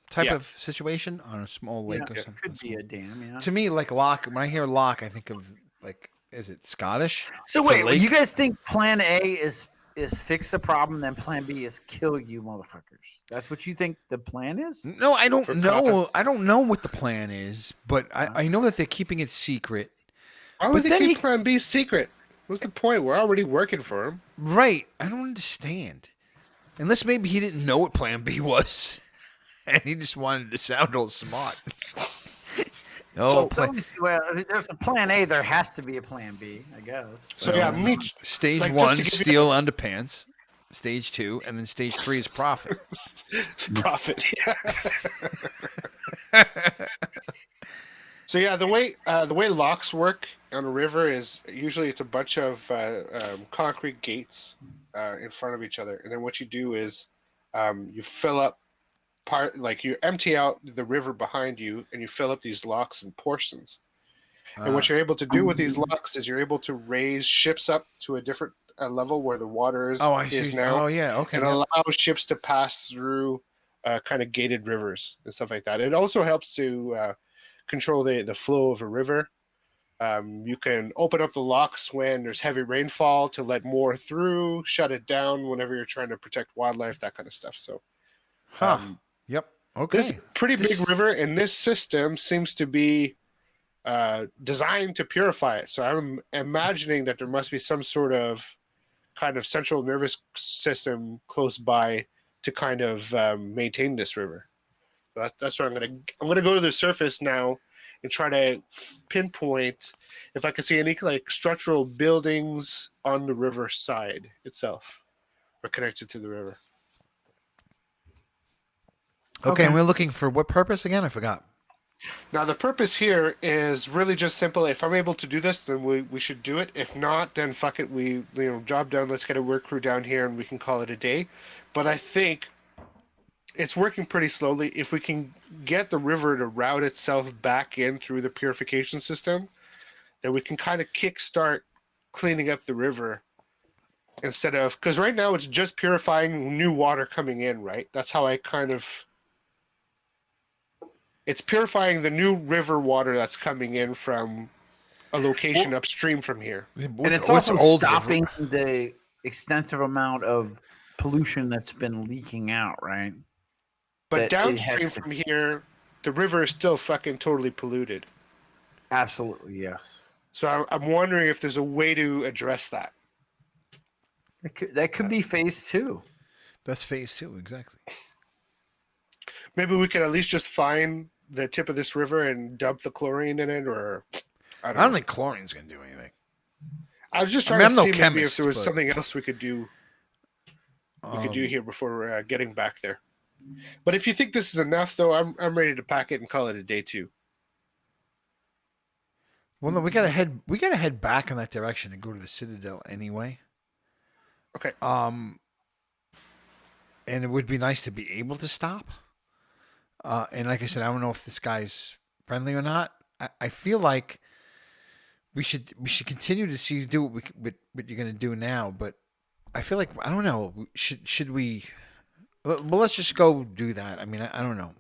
type of situation on a small lake or something? Could be a dam, yeah. To me, like lock, when I hear lock, I think of like, is it Scottish? So wait, you guys think plan A is fix the problem, then plan B is kill you motherfuckers? That's what you think the plan is? No, I don't know. I don't know what the plan is, but I know that they're keeping it secret. Why would they keep plan B secret? What's the point? We're already working for him. Right. I don't understand. Unless maybe he didn't know what plan B was, and he just wanted to sound all smart. Oh, Well, if there's a plan A, there has to be a plan B, I guess. So yeah, stage like, just one, to give you steal underpants. Stage 2, and then stage 3 is profit. profit. So yeah, the way locks work on a river is usually it's a bunch of concrete gates in front of each other, and then what you do is you fill up you empty out the river behind you, and you fill up these locks in portions. And what you're able to do with these locks is you're able to raise ships up to a different level where the water is now. Oh, yeah. Okay. And allow ships to pass through kind of gated rivers and stuff like that. It also helps to control the flow of a river. You can open up the locks when there's heavy rainfall to let more through, shut it down whenever you're trying to protect wildlife, that kind of stuff. So, Yep. Okay. this is a pretty big river, and this system seems to be designed to purify it. So I'm imagining that there must be some sort of kind of central nervous system close by to kind of maintain this river. So that's what I'm gonna go to the surface now and try to pinpoint if I can see any like structural buildings on the river side itself or connected to the river. Okay, and we're looking for what purpose again? I forgot. Now, the purpose here is really just simple. If I'm able to do this, then we should do it. If not, then fuck it. Job done. Let's get a work crew down here and we can call it a day. But I think it's working pretty slowly. If we can get the river to route itself back in through the purification system, then we can kind of kickstart cleaning up the river instead of... Because right now it's just purifying new water coming in, right? That's how I kind of... It's purifying the new river water that's coming in from a location upstream from here. And it's also stopping the extensive amount of pollution that's been leaking out, right? But downstream from here, the river is still fucking totally polluted. Absolutely, yes. So I'm wondering if there's a way to address that. That could be phase 2. That's phase 2, exactly. Maybe we could at least just find the tip of this river and dump the chlorine in it, or I don't think chlorine's gonna do anything. I was just trying to see maybe if there was something else we could do. We could do here before getting back there. But if you think this is enough, though, I'm ready to pack it and call it a day 2. Well, no, we gotta head back in that direction and go to the Citadel anyway. Okay. And it would be nice to be able to stop. And like I said, I don't know if this guy's friendly or not. I feel like we should continue to do what you're gonna do now. But I feel like I don't know. Should we? Well, let's just go do that. I mean, I don't know.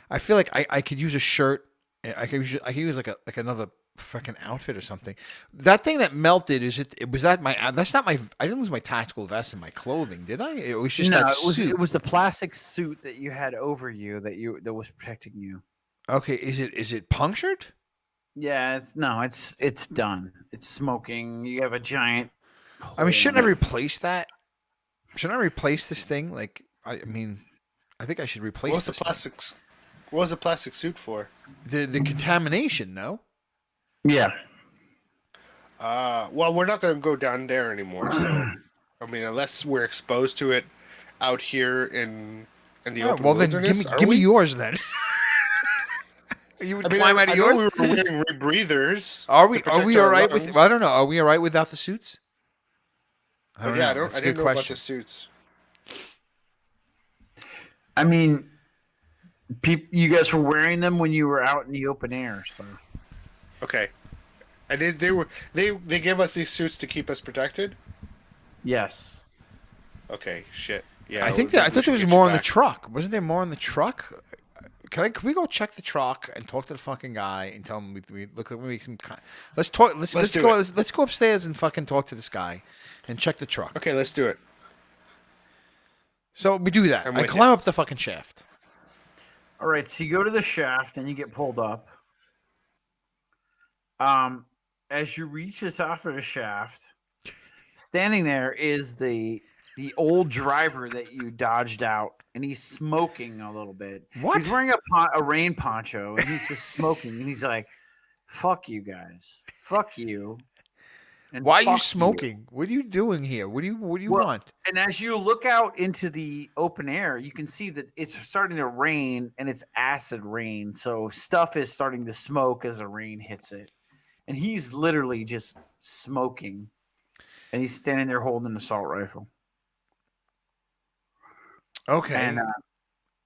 I feel like I could use a shirt. I could use like another freaking outfit or something. That thing that melted, that's not my... I didn't lose my tactical vest and my clothing, did I? It was just suit. It was the plastic suit that you had over you that was protecting you. Okay, is it punctured? Yeah, it's done. It's smoking. You have a giant... I mean, shouldn't I replace that? Shouldn't I replace this thing? Like, I mean, I think I should replace What was the plastic suit for? The contamination, no? Yeah. Well, we're not going to go down there anymore. So, I mean, unless we're exposed to it out here in the open wilderness. Then give me yours then. You would climb out of yours. We were wearing rebreathers. Are we all right with? I don't know. Are we all right without the suits? I didn't know about the suits. I mean, you guys were wearing them when you were out in the open air, so. Okay, they gave us these suits to keep us protected. Yes. Okay. Shit. Yeah. I thought there was more on the truck. Wasn't there more on the truck? Can we go check the truck and talk to the fucking guy and tell him we look at me some? Let's talk. Let's go upstairs and fucking talk to this guy and check the truck. Okay, let's do it. So we do that. I climb up the fucking shaft. All right, so you go to the shaft and you get pulled up. As you reach the top of the shaft, standing there is the the old driver that you dodged out, and he's smoking a little bit. What? He's wearing a rain poncho, and he's just smoking, and he's like, "Fuck you guys, fuck you." And Why are you fuck smoking? What are you doing here? What do you Well, want? And as you look out into the open air, you can see that it's starting to rain, and it's acid rain. So stuff is starting to smoke as the rain hits it. And he's literally just smoking. And he's standing there holding an assault rifle. Okay. And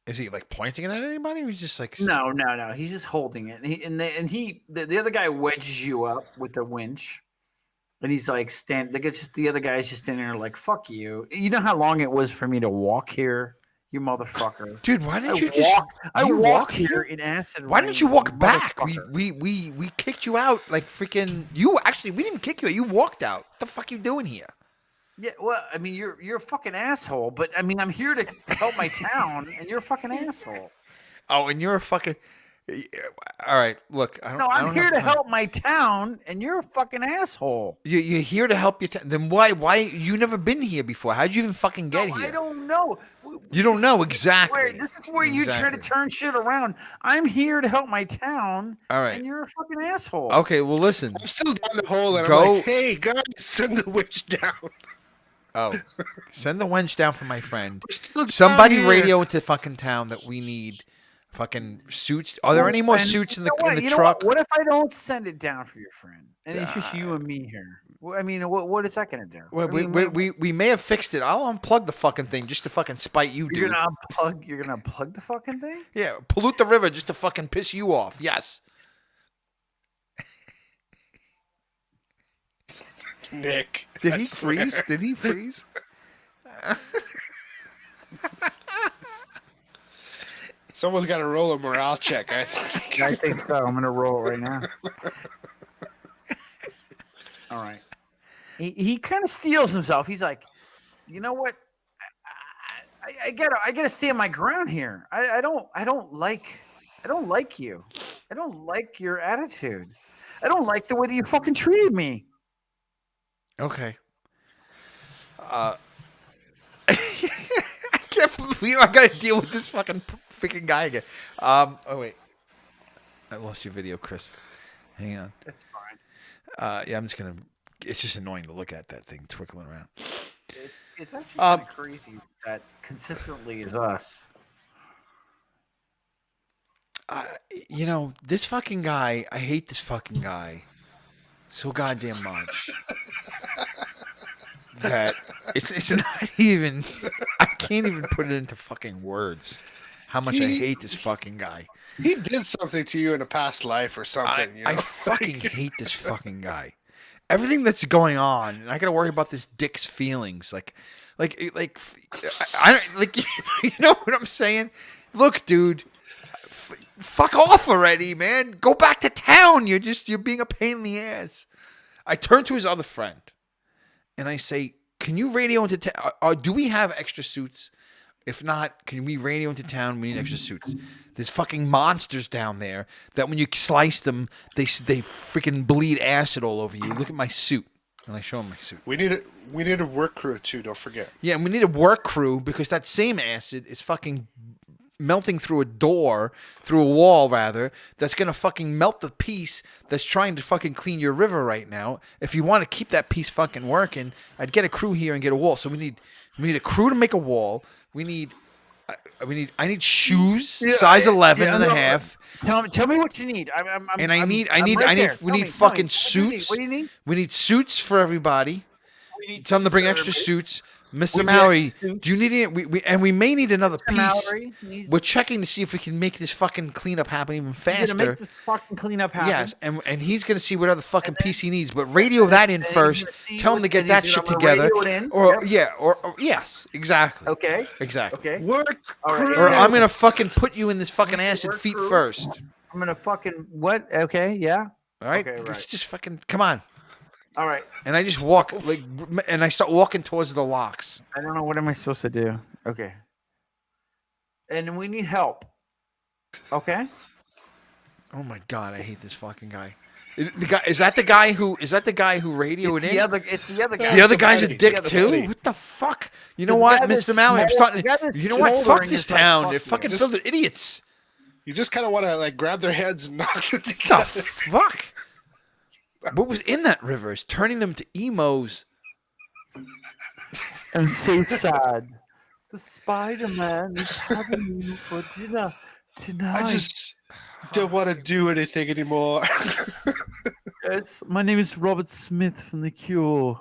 is he like pointing it at anybody? Or he's just like no. He's just holding it. And the other guy wedges you up with a winch. And he's like the other guy's just standing there like, fuck you. You know how long it was for me to walk here, you motherfucker. Dude, why didn't you I walked here in acid Why rain, didn't you walk back? motherfucker. We kicked you out like freaking we didn't kick you out. You walked out. What the fuck you doing here? Yeah, well, I mean, you're a fucking asshole, but I mean, I'm here to help my town, and you're a fucking asshole. Oh, and you're a fucking. All right, look. I'm here to help my town, and you're a fucking asshole. You're here to help your town. Then why you never been here before? How'd you even fucking get here? I don't know. You don't know exactly. This is where you try to turn shit around. I'm here to help my town, all right, and you're a fucking asshole. Okay, well listen. I'm still down the hole, and I'm like, hey guys, send the witch down. Oh, send the wench down for my friend. Somebody Somebody radio into fucking town that we need fucking suits. Are there any more suits in the truck? What if I don't send it down for your friend, and it's just you and me here? I mean, what is that gonna do? Well, we may have fixed it. I'll unplug the fucking thing just to fucking spite you, dude. You're gonna unplug the fucking thing? Yeah, pollute the river just to fucking piss you off. Yes. Nick. Did he freeze? Did he freeze? Someone's got to roll a morale check, I think. I think so. I'm gonna roll it right now. All right. He kind of steals himself. He's like, you know what? I gotta stand my ground here. I don't like you. I don't like your attitude. I don't like the way that you fucking treated me. Okay. I can't believe I gotta deal with this freaking guy again. Oh wait, I lost your video, Chris. Hang on. That's fine. Yeah, I'm just gonna. It's just annoying to look at that thing twinkling around. It's actually kind of crazy that consistently is us. You know, this fucking guy. I hate this fucking guy so goddamn much. That it's not even. I can't even put it into fucking words. How much I hate this fucking guy. He did something to you in a past life or something. I fucking hate this fucking guy. Everything that's going on, and I gotta worry about this dick's feelings. Like, I don't you know what I'm saying? Look, dude, fuck off already, man. Go back to town. You're being a pain in the ass. I turn to his other friend, and I say, "Can you radio into town? Do we have extra suits? If not, can we radio into town? We need extra suits. There's fucking monsters down there that when you slice them, they freaking bleed acid all over you. Look at my suit." And I show him my suit. We need a work crew too, don't forget. Yeah, and we need a work crew because that same acid is fucking melting through a wall rather, that's going to fucking melt the piece that's trying to fucking clean your river right now. If you want to keep that piece fucking working, I'd get a crew here and get a wall. So we need a crew to make a wall. I need shoes, size 11 and a half. Tell me what you need. We need fucking suits. What do you need? We need suits for everybody. Tell them to bring extra suits. Mr. Mallory, do you need any? We may need another piece. We're checking to see if we can make this fucking cleanup happen even faster. Make this fucking cleanup happen. Yes, and he's gonna see what other fucking piece he needs. But radio that in first. Tell him to get that shit together. Or yes, exactly. Okay. Exactly. Okay. Work. Right. Or I'm gonna fucking put you in this fucking acid feet first. I'm gonna fucking what? Okay. Yeah. All right. Okay, right. Just fucking come on. All right. And I just walk and I start walking towards the locks. I don't know, what am I supposed to do? Okay. And we need help. Okay. Oh my god, I hate this fucking guy. The guy is that the guy who radioed It's in? the other. It's the other guy. The other guy's a buddy. dick The other too. buddy. What the fuck? You know The what, guy that's Mr. Mallory? I'm small- starting. the guy that's You know what? Fuck smoldering this is like, town. fuck They're you. fucking filled with idiots. You just kind of want to like grab their heads and knock them The together. fuck? What was in that river? Is turning them to emos. And so sad. The Spider-Man is having you for dinner tonight. I just don't want to do anything anymore. My name is Robert Smith from The Cure.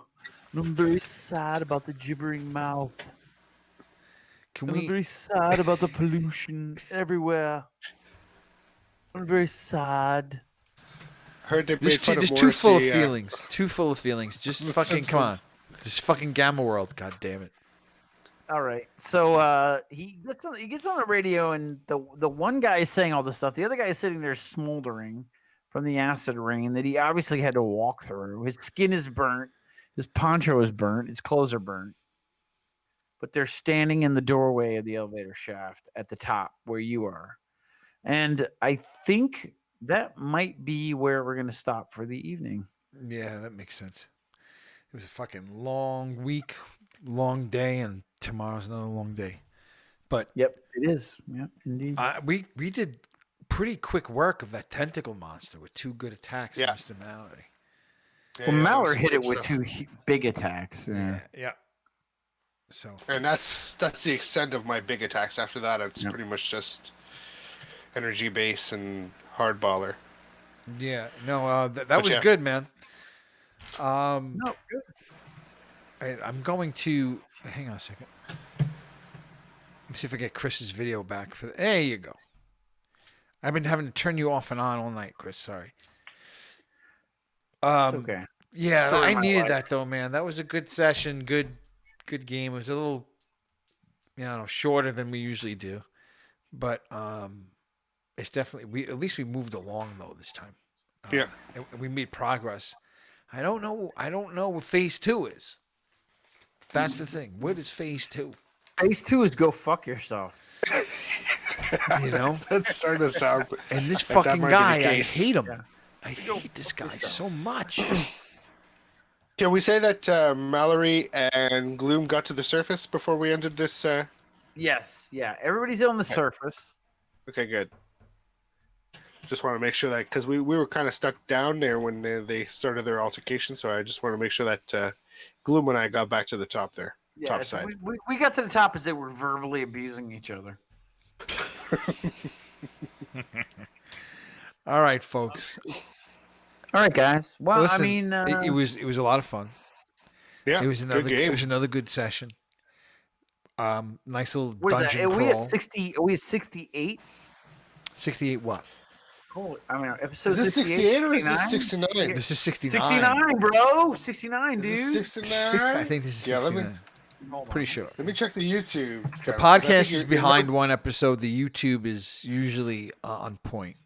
And I'm very sad about the gibbering mouth. Can I'm we? very sad about the pollution everywhere. I'm very sad. Heard they This made fun of too full of Morrissey, feelings. Too full of feelings. Just The fucking come on. Simpsons. This fucking Gamma World. God damn it. All right. So he gets on the radio, and the one guy is saying all this stuff. The other guy is sitting there smoldering from the acid rain that he obviously had to walk through. His skin is burnt. His poncho is burnt. His clothes are burnt. But they're standing in the doorway of the elevator shaft at the top where you are. And I think that might be where we're going to stop for the evening. Yeah, that makes sense. It was a fucking long week, long day, and tomorrow's another long day. But Yep, it is. Yep, indeed. we did pretty quick work of that tentacle monster with 2 good attacks, Yeah. Mr. Mallory. Well, Mallory some hit it good with stuff. 2 big attacks. Yeah. Yeah. So And that's the extent of my big attacks. After that, it's Yep. pretty much just energy base and hardballer. yeah, no, that But was yeah. good, man. No, good. I'm going to hang on a second. Let me see if I get Chris's video back. There you go. I've been having to turn you off and on all night, Chris. Sorry. It's okay. Yeah, Story I of my needed life. that though, man. That was a good session. Good game. It was a little, shorter than we usually do, but it's definitely at least we moved along though this time. Yeah. and we made progress. I don't know what phase 2 is. That's the thing. What is phase 2? Phase 2 is go fuck yourself. You know? That's starting to sound. And this That fucking might be the guy, I case. hate him. Yeah. I hate this guy so much. Can we say that Mallory and Glume got to the surface before we ended this? Yes, yeah. Everybody's on the surface. Okay, good. Just want to make sure that because we were kind of stuck down there when they started their altercation, so I just want to make sure that Glume and I got back to the top there, Yeah, top so side. we got to the top as they were verbally abusing each other. All right, folks. All right, guys. Well, Listen, I mean, it was a lot of fun. Yeah, It was another good game. It was another good session. Nice little what is that? dungeon Are we crawl. at 60? Are we at 68? 68 what? Holy, I mean, episode Is this 68 or is this 69? 69? This is 69. 69, bro. 69, dude. Is this 69? I think this is Yeah, let 69. me- Hold on. Pretty sure. Let me check the YouTube. The channel, 'cause I think podcast is you're behind one episode. The YouTube is usually on point.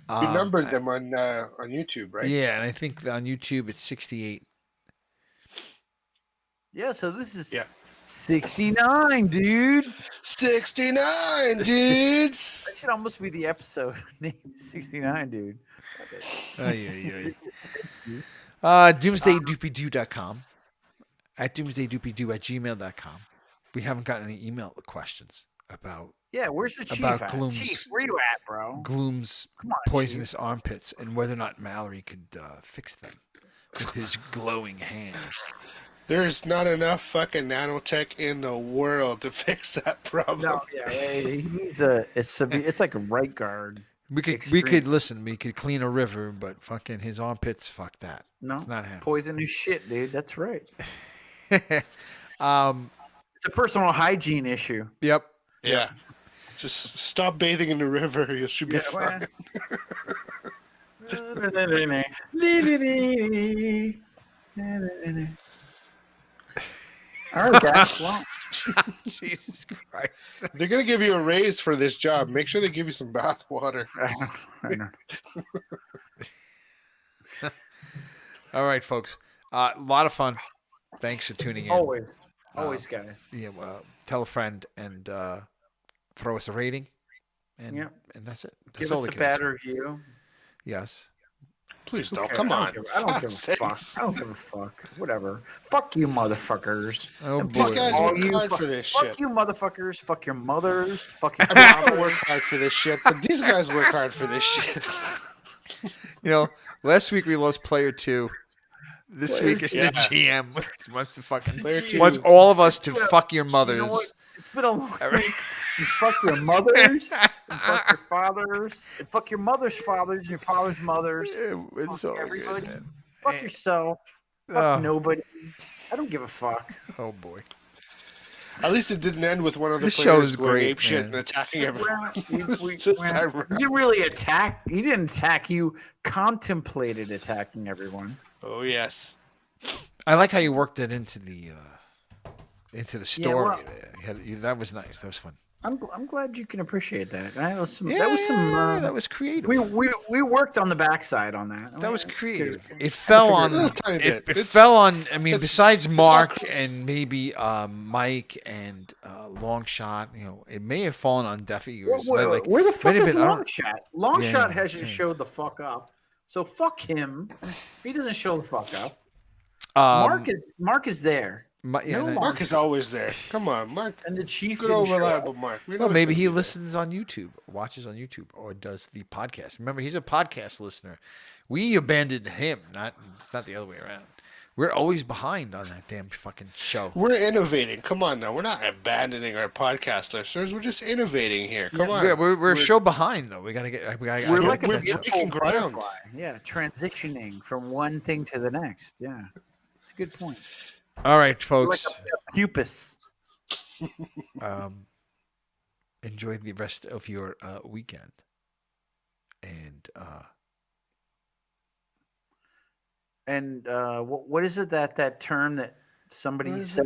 You numbered them on YouTube, right? Yeah, and I think on YouTube it's 68. Yeah, so this is Yeah. 69, dude. 69 dudes. That should almost be the episode name, 69, dude. Doomsdaydoopydoo.com. At doomsdaydoopydoo@gmail.com. We haven't gotten any email questions about Yeah, where's the chief About at? Glume's- Chief, where you at, bro? Gloom's Come on, poisonous armpits and whether or not Mallory could fix them with his glowing hands. There's not enough fucking nanotech in the world to fix that problem. No, yeah, he needs a. It's like a right guard. We Extreme. could listen. We could clean a river, but fucking his armpits, fuck that. No, It's not happening. poisonous shit, dude. That's right. um. It's a personal hygiene issue. Yep. Yeah. Just stop bathing in the river. You should be fine. All right, guys. Well, Jesus Christ. If they're gonna give you a raise for this job, make sure they give you some bath water. I know. All right, folks. A lot of fun. Thanks for tuning in. Always, guys. Yeah. Tell a friend and throw us a rating. And Yep. and that's it. That's Give all us we a can ask bad for. review. Yes. Please Who don't. cares? Come I on. don't give a fuck. I don't give a fuck. Whatever. Fuck you, motherfuckers. Oh, And boy. These fuck guys all work you hard fu- for this Fuck shit. you, motherfuckers. Fuck your mothers. Fuck your I mean, I don't fathers. work hard for this shit, but these guys work hard for this shit. You know, last week we lost player 2. This Player week is two. the GM wants to fucking Player two. wants all of us to Yeah. fuck your You mothers. know what? It's been a long week. You fuck your mothers, and fuck your fathers, and fuck your mother's fathers, and your father's mothers. It's Fuck all everybody. good, man. Fuck yourself. Fuck Oh. nobody. I don't give a fuck. Oh boy. At least it didn't end with one of the This players show is going great, apeshit man. and attacking everyone. We This time around. didn't really attack. He didn't attack you. Contemplated attacking everyone. Oh yes. I like how you worked it into the story. well- That was nice. That was fun. I'm glad you can appreciate that. That was some. Yeah, that was creative. We worked on the backside on that. That was Good. creative. It fell figure on. it out a tiny It bit. fell on. I mean, it's- besides it's Mark all close. and maybe Mike and Long Shot, it may have fallen on deaf ears. Where Like, the fuck might have is been- I don't- Longshot? Longshot Yeah, hasn't same. showed the fuck up. So fuck him. He doesn't show the fuck up. Mark is there, no Mark is always there. Come on, Mark. and the chief Good didn't old show up. reliable Mark. We know Well, maybe he's he gonna be there. listens on YouTube, watches on YouTube, or does the podcast. Remember, he's a podcast listener. We abandoned him. It's not the other way around. We're always behind on that damn fucking show. We're innovating. Come on now. We're not abandoning our podcast listeners. We're just innovating here. Come on. Yeah, we're a show behind though. We gotta get. We're gotta like a get that show. beautiful making ground. butterfly. Yeah, transitioning from one thing to the next. Yeah, it's a good point. All right, We're like folks. a pupus. Enjoy the rest of your weekend, and And what is it that term that somebody said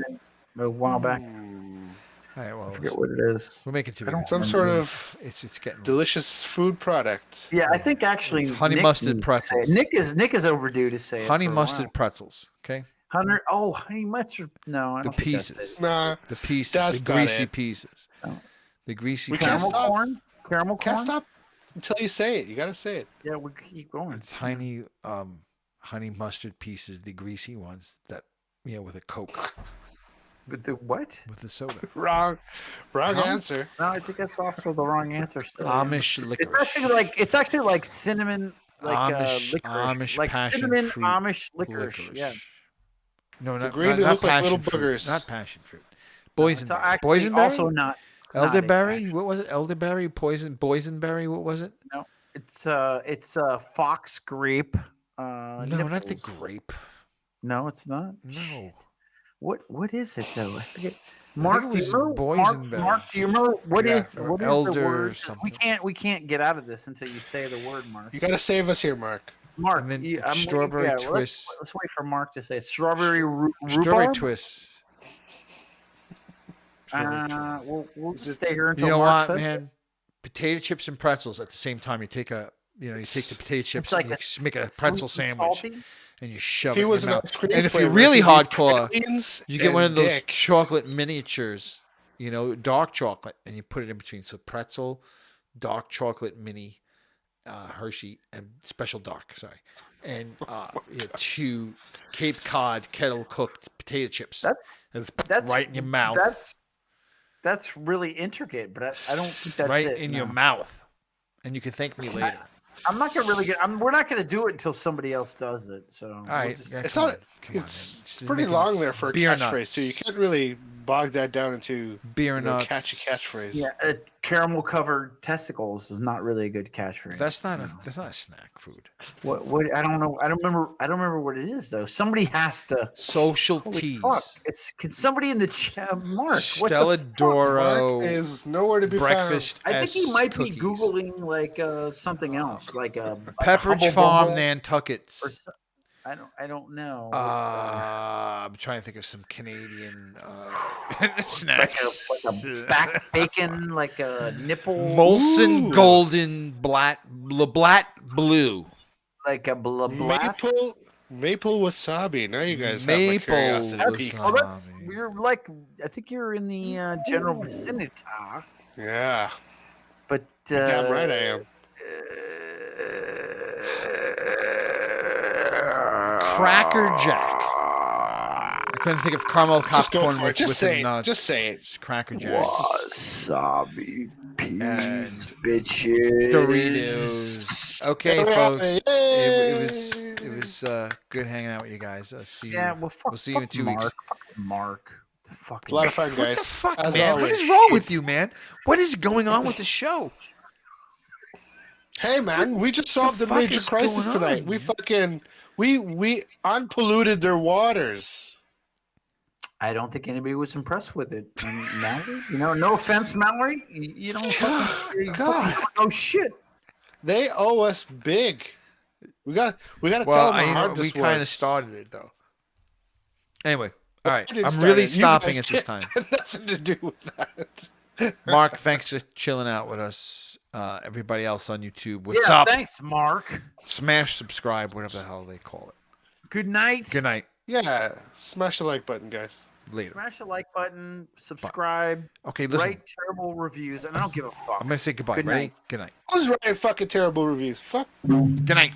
a while back? all right, well, I forget what it is. we'll make it to I don't Some sort of It's getting. delicious food product. Yeah, I think actually It's honey Nick mustard needs to say it. pretzels. Nick is overdue to say it. honey for a mustard while. pretzels. Okay, Honey mustard. No, I the don't think that's pieces, it. Nah. the pieces, That's the not greasy it. pieces, Oh. the greasy. We can't pieces. Caramel stop. corn. Caramel corn. Can't stop until you say it. You gotta say it. Yeah, we keep going. Tiny honey mustard pieces, the greasy ones that with a Coke, But the what? with the soda. Wrong Huh? answer. No, I think that's also the wrong answer. Still. Amish licorice. It's actually like cinnamon, like Amish- licorice, Amish like passion cinnamon fruit Amish licorice. licorice. Yeah, No, not, green, not, they not look like little passion fruit. boogers. Not passion fruit. it's Boysenberry. actually Boysenberry? also not Elderberry? actually. What was it? Elderberry? Boysenberry? What was it? No, it's fox grape. No, not the nipples. grape. No, it's not. No. Shit. What is it though? I forget. it Mark, do was you know? boysenberry. Mark, do you know what Yeah, is or what is elder the or word? something. We can't get out of this until you say the word, Mark. You gotta save us here, Mark. Mark, And then I'm waiting- strawberry yeah, twist. Let's wait for Mark to say it. Strawberry Strawberry rhubarb. twists. We'll Is just it- stay here until You know Mark what, says it. man? Potato chips and pretzels at the same time. You take the potato chips like and you a just make a sweet pretzel and sandwich salty. and you shove If it he in was your an mouth. ice cream And if you're flavor, really he'd be hardcore, pralines you get one and of those dick. chocolate miniatures, dark chocolate, and you put it in between. So pretzel, dark chocolate mini, Hershey, and special dark, sorry. And 2 Cape Cod kettle cooked potato chips. That's right in your mouth. That's really intricate, but I don't think that's right it. in no. your mouth. And you can thank me later. I'm not gonna really get. We're not gonna do it until somebody else does it. So All right. yeah, It's come not. on, come on, It's man. pretty Making long there for a beer catchphrase, nuts. so you can't really bog that down into Beer nuts. catchy catchphrase. yeah, caramel covered testicles is not really a good catchphrase. That's not a snack food. What I don't know. I don't remember what it is though. Somebody has to. Social Holy teas. fuck! Can somebody in the chat, Mark? Stella What the fuck? Doro Mark is nowhere to be breakfast. I think he might cookies. be googling like something else, like a Pepperidge Hubble Farm Bubble or Nantuckets. so- I don't know. I'm trying to think of some Canadian like snacks. a back bacon, like a nipple, Molson Ooh. Golden Black Blue. like a black. Maple wasabi. Now you guys have my Maple curiosity wasabi. piqued. Oh, that's Wasabi. you're like. I think you're in the general vicinity, Yeah, but damn right I am. Cracker Jack. I couldn't think of caramel Just go popcorn for it. with Just say nuts. it. Just say it. It's Cracker Jack. Wasabi peas, And bitches. Doritos. Okay, folks. It was good hanging out with you guys. See you. Yeah, well, We'll see you in 2 weeks. Mark. The fucking It's a lot of fun, What guys. the fuck, As man? always. What is wrong with you, man? What is going on with the show? Hey, man, we just solved a fuck major is crisis going tonight. on, We man? fucking we unpolluted their waters. I don't think anybody was impressed with it. And Mallory, no offense, Mallory. You don't fucking, God. oh shit. They owe us big. We got to tell Well, them how hard we this kind of was. started it though. Anyway, all right. didn't I'm start really it. You stopping guys at this did- time. Had nothing to do with that. Mark, thanks for chilling out with us. Everybody else on YouTube, what's Yeah, up? thanks, Mark. Smash subscribe, whatever the hell they call it. Good night. Good night. Yeah, smash the like button, guys. Later. Smash the like button, subscribe, Okay, listen. write terrible reviews, and I don't give a fuck. I'm gonna say goodbye. Good Ready? night. Good night. Who's writing fucking terrible reviews? Fuck. Good night.